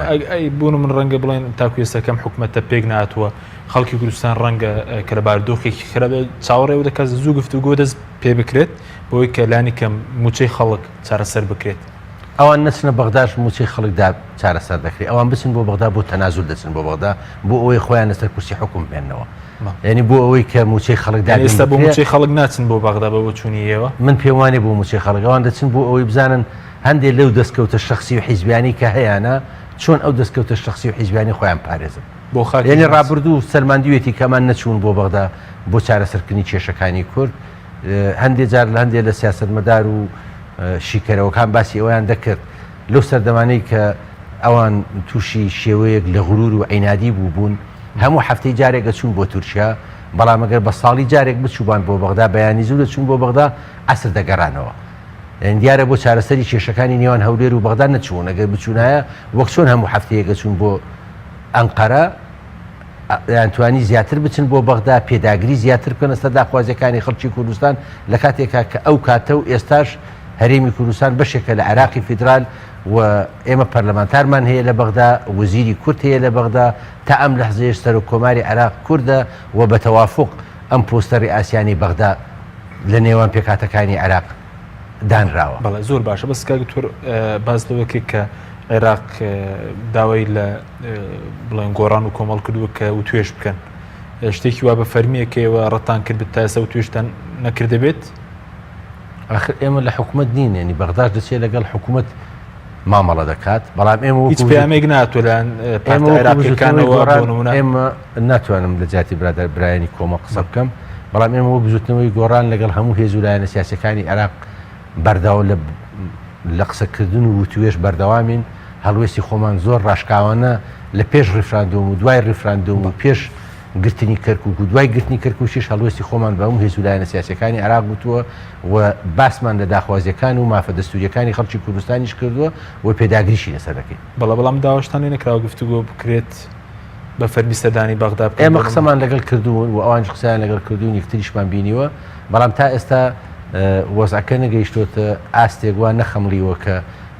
بوون من ڕەنگە بڵێن تاکو ئێستاکەم حکوومەتە پێک ناتوە خەڵکی کوردستان ڕەنگە کە لە بارودۆخێکی خراپە چاوەڕێ دەکات زوو گفتوگۆ دەست پێ بکرێت بۆی کە لانی کەم موچەی خەڵک چارەسەر بکرێت ئەوان نەچنە بەغداش موچەی خەڵکدا چارەسەر دەکرێت ئەوان بچن بۆ بەغدا بۆ تەنازول دەچن بۆ بەغدا بۆ ئەوەی خۆیان لەسەر کورسی حکوم بێننەوە یعنی بۆ ئەوەی کە موچەی خەڵکدا ئێستا بۆ موچەی خەڵک ناچن بۆ بەغدا بە بۆ چوونی ئێوە من پێم وانێ بۆ موچەی خەڵک ئەوان دەچن بۆ ئەوەی بزانن هەندێک لەو دەستکەوتە شخصی و حیزبیانی کە هەیەە چۆن ئەو دەستکەوتە شخصی و حیزبیانی خۆیان پارێزن بۆ خاکی یعنی ڕابردوو سەرماندوێتی کەمان نەچوون بۆ بەغدا بۆ چارەسەرکردنی کێشەکانی کورد هەندێک جار لە هەندێک لە سیاسەتمەدار و شیکەرەوەکان باسی ئەویان دەکرد لەو سەردەمانەی کە ئەوان تووشی شێوەیەک لە غرور و عینادی بوون هەموو هەفتەی جارێکە چوون بۆ تورکیا بەڵام ئەگەر بە ساڵی جارێک بچوبان بۆ بەغدا بەیانی زوو دەچوون بۆ بەغدا ئەسر دەگەڕانەوە دیارە بۆ چارەسەری کێشەکانی نێوان هەولێر و بەغدا نەچوون ئەگەر بچوونایە وەک چۆن هەموو هەفتەیەکە چوون بۆ ئەنقەرە یانتوانی زیاتر بچن بۆ بەغدا پێداگری زیاتر بکەن ئەستا داخوازیەکانی خەڵکی کوردستان لە کاتێکا کە ئەو کاتە و ئێستاش هەرێمی کوردستان بەشێکە لە عێراقی فیدرال و ئێمە پەرلەمانتارمان هەیە لە بەغدا وەزیری کورد هەیە لە بەغدا تا ئەم لەحزەیەش سەر و کۆماری عێراق کووردە و بە تەوافق ئەم پۆستە ڕئاسیانی بەغدا لە نێوان پێکاتەکانی عێراق دانراوە. بەڵێ زۆر باشە بەس کاک دکتۆر باس لەوەکە کە عێراق داوای لە بڵێن گۆڕان و کۆمەڵ کردووە کە و توێش بکەن شتێکی وا بە فەرمیەکەوە ڕەتان کرد تا ئێستا و توێشتان نەکردەبێت آخر ئێمە لە حکوومەت نین ینی بەغداش دەچێت لەگەڵ حکوومەت مامەڵە دەکات بەڵام ئێمە هیچ پامێک ناتوە لە عێراقیەکانەوە ئێمە ناتوانم لە جاتی برادر برایانی کۆمە قسە بکەم بەڵام ئێمە بۆ بزوتنەوەی گۆڕان لەگەڵ هەموو هێز و لایەنە سیاسەکانی عێراق بەرداو لە قسەکردن و توێش بەردەوامین هەڵوێستی خۆمان زۆر ڕاشکاوانە لە پێش ڕیفراندۆم و دوای ڕیفراندۆم و پێش گرتنی کەرکک و دوای گرتنی کەرکوشیش هەڵوێستی خۆمان بە ئەم هێزولایەنە سیاسەکانی عراق بووتووە و باسمان لە داخوازیەکان و مافە دەستوریەکانی خەڵکی کوردستانیش کردووە و پێداگریشی لەسەر دەکەین. بەڵام داوەشتانی نەکراوە گفتوگۆ بکرێت بە فەرمیستەدانی بەغدا ئێمە قسەمان لەگەڵ کردوون و ئەوان قسەیان لەگەڵ کردوون یەکتریشمان بینیوە بەڵام تا ئێستا وەزعەکە نەگەیشتۆتە ئاستێک وان نەخەمڵیوە کە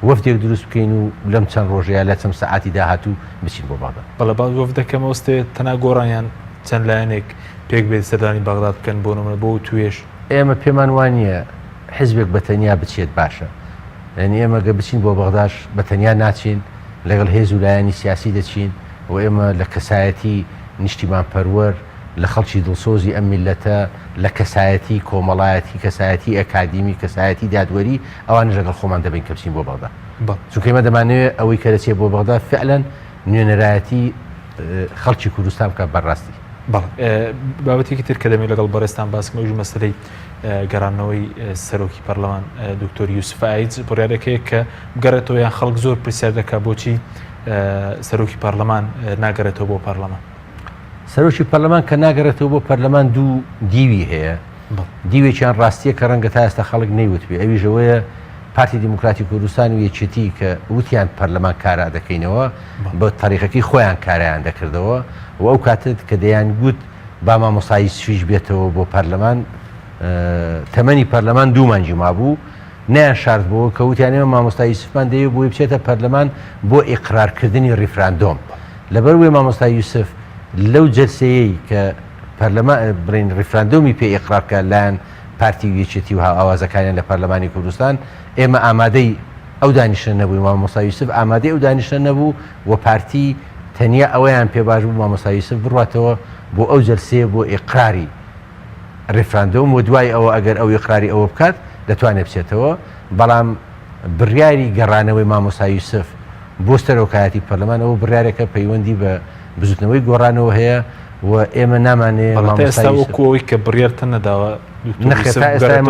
وەفدێک دروست بکەین و لەم چەند ڕۆژەیە لە چەند سەعاتی داهاتوو بچین بۆ بەغدا. بەڵێ باز وەفدەکەمە وەستێ تەنا گۆڕانیان چەند لایەنێک پێک بێت سەردانی بەغداد بکەن بۆ نمونە بۆ توێش. ئێمە پێمان وانە حزبێک بەتەنیا بچێت باشە، یعنی ئێمە گە بچین بۆ بەغداش بەتەنیا ناچین، لەگەڵ هێز و لایەنی سیاسی دەچین و ئێمە لە کەسایەتی نیشتیمان پەروەر لە خەڵکی دڵسۆزی ئەم میلەتە لە کەسایەتی کۆمەڵایەتی کەسایەتی ئەکادیمی کەسایەتی دادوەری ئەوان لەگەڵ خۆمان دەبین کە بچین بۆ بەغدا. چونکە ئێمە دەمانەوێت ئەوەی کە دەچێت بۆ بەغدا فعلەن نوێنەرایەتی خەڵکی کوردستان بکات بەڕاستی. بابەتێکی تر کە دەمێت لەگەڵ بەڕێستان باسکەمە ژ مەسلەی گەڕانەوەی سەرۆکی پەرلەمان دکتۆر یوسف ئایج بڕیارەکەیە کە بگەڕێتەوە یان خەڵک زۆر پرسیار دەکات بۆچی سەرۆکی پەرلەمان ناگەڕێتەوە بۆ پەرلەمان. سەرۆکی پەرلەمان کە ناگەڕێتەوە بۆ پەرلەمان دوو دیوی هەیە، دیوێکیان ڕاستیە کە ڕەنگە تا ئێستا خەڵک نەیوتبێ، ئەویژەوەیە پارتی دیموکراتی کوردستان و یەکێتی کە وتیان پەرلەمان کارا دەکەینەوە بە تاریخەکەی خۆیان کاریان دەکردەوە و ئەو کاتت کە دەیان گوت با مامۆستایی سویش بێتەوە بۆ پەرلەمان تەمەنی پەرلەمان 2 مانگی مابوو نیان شاردبەوە کە وتیانەوە مامۆستایی یوسفمان دەیە بۆی بچێتە پەرلەمان بۆ ئیقرارکردنی ڕیفراندۆم. لەبەر وێ مامۆستای یوسف لەو جەلسەیەی کە پەرلەمان بڕین ڕیفراندۆمی پێ ئیقرارکە لایەن پارتی یەکێتی و ئاوازەکانیان لە پەرلەمانی کوردستان ئێمە ئامادەی ئەو دانیشتن نەبووی مامۆستا یوسف ئامادەی ئەو دانیشتن نەبوو و پارتی تەنیا ئەوەیان پێ باش بوو مامۆستا یوسف بڕاتەوە بۆ ئەو جەلسەیە بۆ ئیقراری ڕیفراندۆم و دوای ئەوە ئەگەر ئەو ئیقراری ئەوە بکات دەتوانێت بچێتەوە. بەڵام بڕیاری گەڕانەوەی مامۆستا یوسف بۆ سەرۆکایەتی پەرلەمان ئەوە بڕیارێکە پەیوەندی بە بزوتنەوەی گۆڕانەوە هەیە و ئێمە نامانێت ئێستا وەکوەوەی کە بڕیارتە نەداوە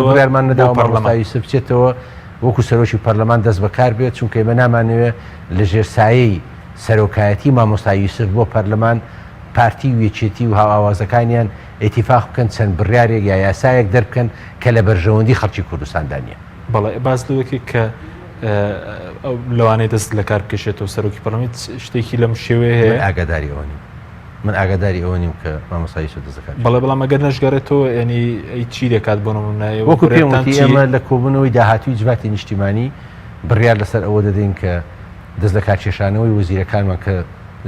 بڕیارمان نەداوە مامۆستا یوسف بچێتەوە وەکو سەرۆکی پەرلەمان دەست بەکار بێت، چونکە ئێمە نامانەوێت لە ژێر سایەی سەرۆکایەتی مامۆستا یوسف بۆ پەرلەمان پارتی و یەکێتی و هاوازەکانیان ئێتیفاق بکەن چەند بڕیارێک یا یاسایەک دەربکەن کە لە بەرژەوەندی خەڵکی کوردستاندانە. بەڵێ باز لەوەکی کە لەوانەیە دەست لە کار بکەشێتەوە سەرۆکی پەرلەمان شتێکی لەم شێوەیە هەیە. ئاگاداری ئەوە نیم، من ئاگاداری ئەوە نیم کە مامۆستا یوسف دەست دەکات. بەڵام ئەگەر نەشگەڕێتەوە ینی ئەی چی دەکات بۆ نمونە وەکو پێم وتی ئێمە لە کۆبوونەوەی داهاتووی جواتی نیشتیمانی بڕیار لەسەر ئەوە دەدەین کە دەست لە کارکێشانەوەی وەزیرەکانمان کە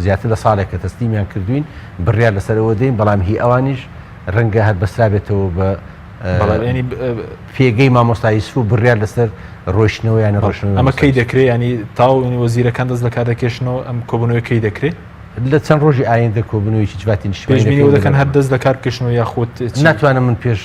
زیاتر لە ساڵێک کە تەسلیمیان کردوین بڕیار لەسەرەوە دەین، بەڵام هی ئەوانیش ڕەنگە هەر بەسرا بێتەوە بە پێگەی مامۆستا یوسف و بڕیار لەسەر ڕۆیشتنەوە یان ڕۆشنەوە. ئەمە کەی دەکرێت ینی تاوی وەزیرەکان دەست لە کار دەکێشنەوە ئەم کۆبوونەوەی کەی دەکرێت لە چەند ڕۆژی ئایندە کۆبوونەوەیکی جواتی نیشتیمانی دەکەن هەر دەست لە کار بکەشنەوە یاخۆت ناتوانم من پێش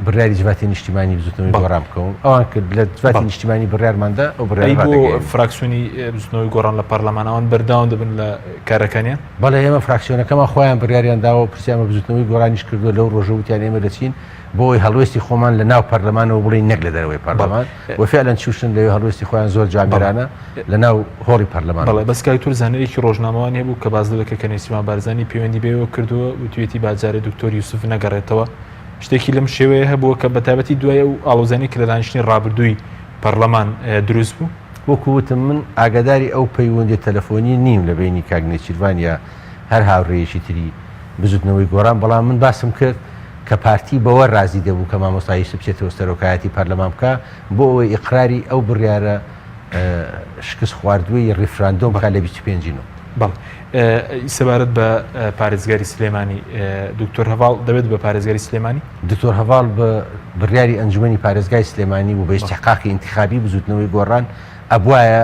بڕیاری جواتی نیشتیمانی بزوتنەوەی گۆڕان بکەم ئەوان کرد لە جواتی نیشتیمانی بڕیارماندا ئەو بڕیاری بۆ فراکسیۆنی بزوتنەوەی گۆڕان لە پەرلەمان ئەوان بەرداوام دەبن لە کارەکانیان. بەڵێ ئێمە فراکسیۆنەکەمان خۆیان بڕیاریان داوە پرسیامە بزوتنەوەی گۆڕانیش کردووە لەو ڕۆژە وتیان ئێمە دەچین بۆی هەڵوێستی خۆمان لە ناو پەرلەمانەوە بڵین نەک لە دەرەوەی پەرلەمان و فعلەن چوشن لەوێ هەڵوێستی خۆیان زۆر جامێرانە لە ناو هۆڵی پەرلەمان. بەڵێ بەسکای تور زانەیەکی ڕۆژنامەوان هەبوو کە باز دەکە کە نێسیمان بارزانی پەیوەندی بێەوە کردووە وتوێتی باجارێ دکتۆر یوسف نەگەڕێتەوە. شتێکی لەم شێوەیە هەبووە کە بەتابەتی دوای ئەو ئاڵۆزانی کە لە دانیشتنی ڕابردووی پەرلەمان دروست بوو. وەکووتم من ئاگاداری ئەو پەیوەندی تەلەفۆنی نیم لە بینی کاگنێچیروان یا هەر هاوڕێیەکی تری بزوتنەوەی گۆڕان، بەڵام من باسم کرد کە پارتی بەوە رازی دەبوو کە مامۆستا یوسف بچێتەوە سەرۆکایەتی پەرلەمان بکە بۆ ئەوەی ئیقراری ئەو بڕیارە شکست خواردووی ڕیفراندۆم بکات لە 25 بەڵێ سەبارەت بە پارێزگاری سلێمانی دکتۆر هەواڵ دەبێت بە پارێزگاری سلێمانی دکتۆر هەواڵ بە بڕیاری ئەنجومەنی پارێزگای سلێمانی و بە ئیستیحقاقی انتخابی بزوتنەوەی گۆڕان ئەبوایە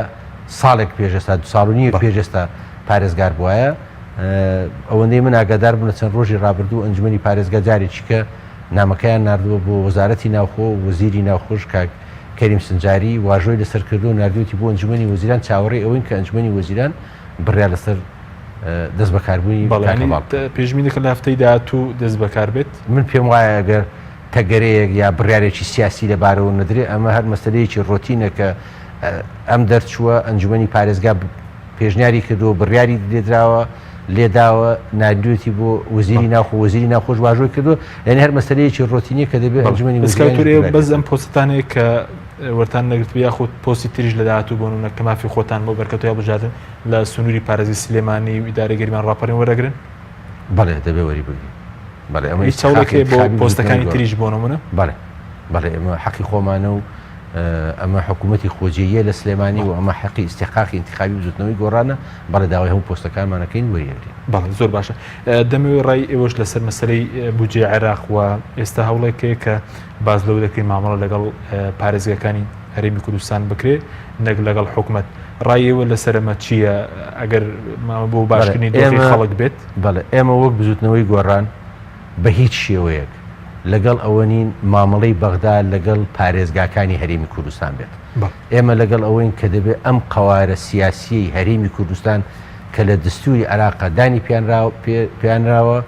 ساڵێک پێشێستا 2 ساڵ و نیوە پێشێستا پارێزگار بووایە. ئەوەندەی من ئاگادار بوون چەند ڕۆژی ڕابردوو ئەنجومەنی پارێزگا جارێکی کە نامەکەیان نردووە بۆ وەزارەتی ناوخۆ و وەزیری ناوخۆش کاک کەریم سنجاری واژۆی لەسەر کردو نردووتی بۆ ئەنجومەنی وەزیران چاوەڕێی ئەوەین کە ئەنجومەنی وەزیران بڕیار لەسەر دەست بەکاربوونی پێشبینی دەکەن لە هەفتەی داهاتوو دەست بەکار بێت. من پێم وایە ئەگەر تەگەرەیەک یا بڕیارێکی سیاسی لەبارەوە نەدرێت ئەمە هەر مەسەلەیەکی ڕۆتینە کە ئەم دەرچووە ئەنجومەنی پارێزگا پێشنیاری کردو بڕیاری لێدراوە لێداوە نردوێتی بۆ وەزیری ناخۆ وەزیری ناخۆش واژۆی کردو یعنی هەر مەسلەیەکی ڕۆتینی کە دەبێت ئەنجومەنی وەزارەتی بەس ئەم پۆستانەیە کە وەرتان نەگرت یاخود پۆستی تریش لە داهاتوو بۆنە کە مافی خۆتان بۆ بەرکەوت یا بژاردن لە سنووری پارێزی سلێمانی و ئیدارەگەریمان ڕاپەڕین وەرەگرن بەڵێ دەبێ وەری بگرین بەڵێ ئەمە هیچ چاوڵێکێ بۆ پۆستەکانی تریش بۆ نمونە بەڵێ ئەمە حەقی خۆمانە و ئەمە حکوومەتی خۆجیە لە سلێمانی و ئەمە حەقی ئیستیحقاقی انتخابی و زوتنەوەی گۆڕانە بەڵێ داوای هەموو پۆستەکانمانەکەین وەریەگرین بەڵێ زۆر باشە دەمەوێت ڕای ئێوەش لەسەر مەسلەی بودجێ عێراق و ئێستا هەوڵێکەیە کە باز لەو دەکەین مامەڵە لەگەڵ پارێزگەکانی هەرێمی کوردستان بکرێ نەک لەگەڵ حکوومەت ڕایەوە لەسەرمە چییە ئەگەر بۆ باشکردنی دۆخی خەڵک بێت بەڵێ ئێمە وەک بزوتنەوەی گۆڕان بە هیچ شێوەیەک لەگەڵ ئەوە نین مامەڵەی بەغدا لەگەڵ پارێزگاکانی هەرێمی کوردستان بێت ئێمە لەگەڵ ئەوەین کە دەبێت ئەم قەوارە سیاسی هەرێمی کوردستان کە لە دستوری عێراق دانی پیانراوە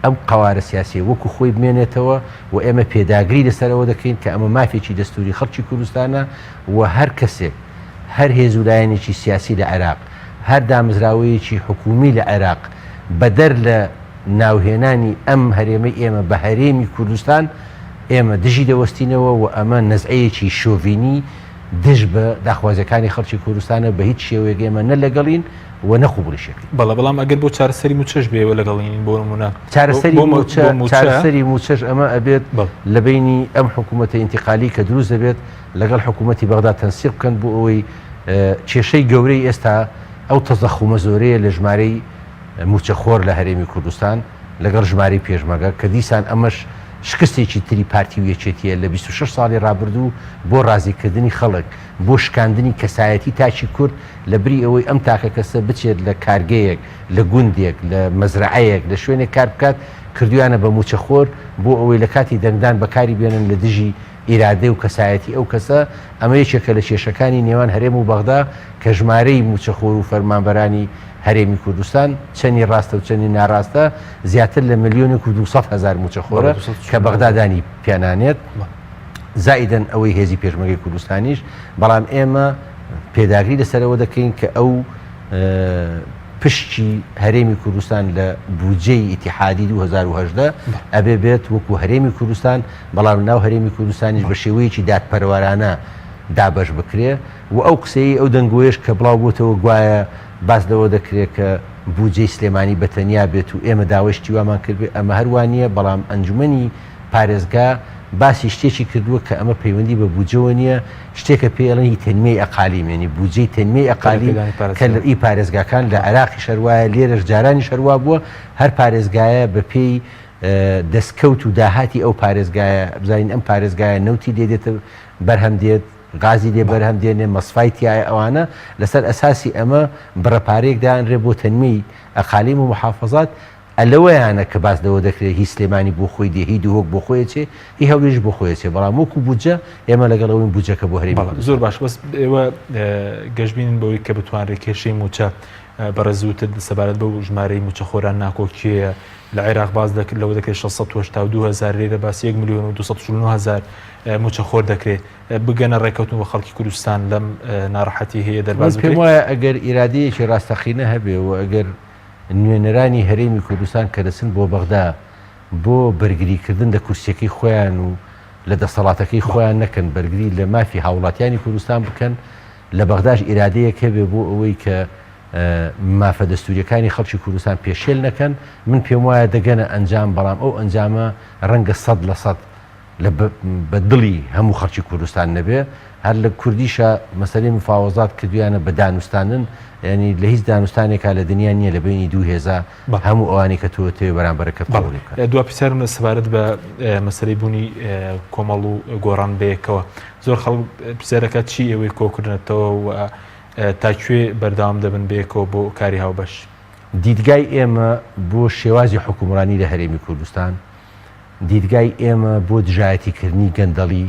ئەم قەوارە سیاسی وەکو خۆی بمێنێتەوە و ئێمە پێداگری لەسەرەوە دەکەین کە ئەمە مافێکی دەستوری خەڵکی کوردستانە و هەر کەسێک هەر هێزولایەنێکی سیاسی لە عێراق هەر دامزراوەیەکی حکومی لە عێراق بەدەر لە ناوهێنانی ئەم هەرێمەی ئێمە بە هەرێمی کوردستان ئێمە دژی دەوەستینەوە و ئەمە نەزعەیەکی شۆڤینی دژ بە داخوازەکانی خەڵکی کوردستانە بە هیچ شێوەیەک ئێمە نە لەگەڵین و نەخوبڵیشەکەی بەڵام ئەگەر بۆ چارەسەری موچەش بێەوە لەگەڵین بۆ نمونە چارەسەری موچەش ئەمە ئەبێت لە بینی ئەم حکوومەتە ئینتیقالی کە دروست دەبێت لەگەڵ حکوومەتی بەغدا تەنسیق بکەن بۆ ئەوەی کێشەی گەورەی ئێستا ئەو تەزەخومە زۆرەیە لە ژمارەی موچەخۆر لە هەرێمی کوردستان لەگەڵ ژمارەی پێشمەگە کە دیسان ئەمەش شکستێکی تری پارتی و یەکێتیە لە 26 ساڵی ڕابردوو بۆ ڕازیکردنی خەڵک بۆ شکاندنی کەسایەتی تاچی کورد لە بری ئەوەی ئەم تاکە کەسە بچێت لە کارگەیەک لە گوندێک لە مەزرعەیەک لە شوێنێک کار بکات کردویانە بە موچەخۆر بۆ ئەوەی لە کاتی دەنگدان بەکاری بێنن لە دژی ئیرادە و کەسایەتی ئەو کەسە ئەمە یەکێکە لە کێشەکانی نێوان هەرێم و بەغدا کە ژمارەی موچەخۆر و فەرمانبەرانی هەرێمی کوردستان چەندی ڕاستە و چەندی ناڕاستە زیاتر لە 1,200,000 موچەخۆرە کە بەغدادانی پیانانێت زائیدەن ئەوەی هێزی پێشمەرگەی کوردستانیش بەڵام ئێمە پێداگری لەسەرەوە دەکەین کە ئەو پشتی هەرێمی کوردستان لە بودجەی ئیتیحادی 2010 ئەبێ بێت وەکو هەرێمی کوردستان بەڵام ناو هەرێمی کوردستانیش بە شێوەیەکی دادپەروەرانە دابەش بکرێ و ئەو قسەی ئەو دەنگۆیش کە بڵاو بۆتەوە گوایە باس لەوە دەکرێت کە بودجەی سلێمانی بەتەنیا بێت و ئێمە داوەشتی وامان کرد ئەمە هەروانیە بەڵام ئەنجومەنی پارێزگا باسی شتێکی کردووە کە ئەمە پەیوەندی بە بودجەوە نییە شتێکە پێڵەنی تەنمەی ئەقالیمێنی بودجەی تەنمەی ئەقالیم کە لە ئی پارێزگاکان لە عێراقی شەروایە لێرەش جارانی شەروا بووە هەر پارێزگایە بە پێی دەستکەوت و داهاتی ئەو پارێزگایە بزانین ئەم پارێزگایە نەوتی دێدێتە بەرهەم دێت غازی لێ بەرهەم دێنێ مەسفایتیایە ئەوانە لەسەر ئەساسی ئەمە بڕەپارێکدانرێ بۆ تەنمەی ئەقالیم و محافظات ئەلەوەیانە کە باس لەوە دەکرێت هی سلێمانی بۆ خۆی دێ هی دووهۆک بۆ خۆی چێ هی هەولێش بۆ خۆی چێ بەڵام وەکو بودجە ئێمە لەگەڵەوەی بودجەکە بۆ هەرێمی زۆر باش بەس ئێوە گەشتبینن بەوەی کە بتوانرێت کێشەی موچە بەڕێزووتر سەبارەت بە ژمارەی موچەخۆران ناکۆکیە لە عێراق باز لەوە دەکرێت 682,000 لێرە باس 1,249,000 موچەخۆر دەکرێت بگەنە ڕێکەوتن بە خەڵکی کوردستان لەم ناڕەحەتی هەیە دەرباز پێم وایە ئەگەر ئیرادەیەکی ڕاستەقینە هەبێ و ئەگەر نوێنەرانی هەرێمی کوردستان کە دەچن بۆ بەغدا بۆ بەرگریکردن لە کورسیەکەی خۆیان و لە دەسەڵاتەکەی خۆیان نەکەن بەرگری لە مافی هاوڵاتیانی کوردستان بکەن لە بەغداش ئیرادەیەک هەبێ بۆ ئەوەی کە مافە دەستوریەکانی خەڵکی کوردستان پێشێل نەکەن من پێم وایە دەگەنە ئەنجام بەڵام ئەو ئەنجامە ڕەنگە 100% بە دڵی هەموو خەڵکی کوردستان نەبێ هەر لە کوردیشە مەسەلەی مفاوەزات کردویانە بە دانوستانن ینی لە هیچ دانوستانێکا لە دنیا نییە لە بینی دوو هێزا هەموو ئەوانی کە تۆ تێ بەرامبەرەکە قبوڵ دو پرسیارم سەبارەت بە مەسەلەی بوونی کۆمەڵ و گۆڕان بەیەکەوە زۆر خەڵک پرسیارەکە چی ئەوەی کۆکردنەوە و تاکوێ بەردەوام دەبن بەیەکەوە بۆ کاری هاوبەش دیدگای ئێمە بۆ شێوازی حکومڕانی لە هەرێمی کوردستان دیدگای ئێمە بۆ دژایەتیکردنی گەندەڵی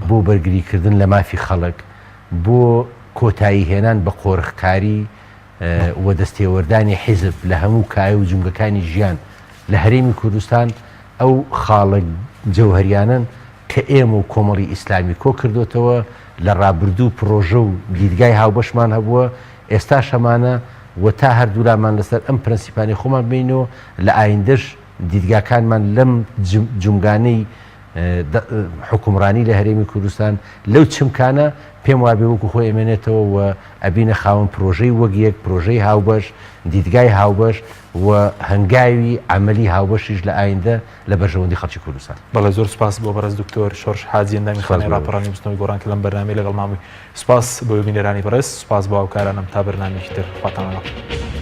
بۆ بەرگریکردن لە مافی خەڵک بۆ کۆتایی هێنان بە قۆرخکاری و دەستێوەردانی حیزب لە هەموو کایە و جونگەکانی ژیان لە هەرێمی کوردستان ئەو خاڵە جەوهریانن کە ئێمە و کۆمەڵی ئیسلامی کۆ کردوتەوە لە ڕابردوو پرۆژە و دیدگای هاوبەشمان هەبووە ئێستا شەمانە و تا هەردوولامان لەسەر ئەم پرەنسیپانی خۆمان بینەوە لە ئایندەش دیدگاکانمان لەم جومگانەی حکومڕانی لە هەرێمی کوردستان لەو چمکانە پێم وابێ وەکو خۆی ئەمێنێتەوە و ئەبینە خاوەن پرۆژەی وەک یەک پرۆژەی هاوبەش دیدگای هاوبەش و هەنگاوی عملی هاوبەشیش لە ئایندە لە بەرژەوەندی خەڵکی کوردستان. بەڵێ زۆر سپاس بۆ بەڕێز دکتۆر شۆرش حاجی ئەندامی خانەی ڕاپەڕانی بستنەوەی گۆڕان کە لەم بەرنامەی لەگەڵ ماوەی سپاس بۆ بینەرانی بەڕێز سپاس بۆ هاوکارانم تا بەرنامێکی تر خواتان لەگەڵ.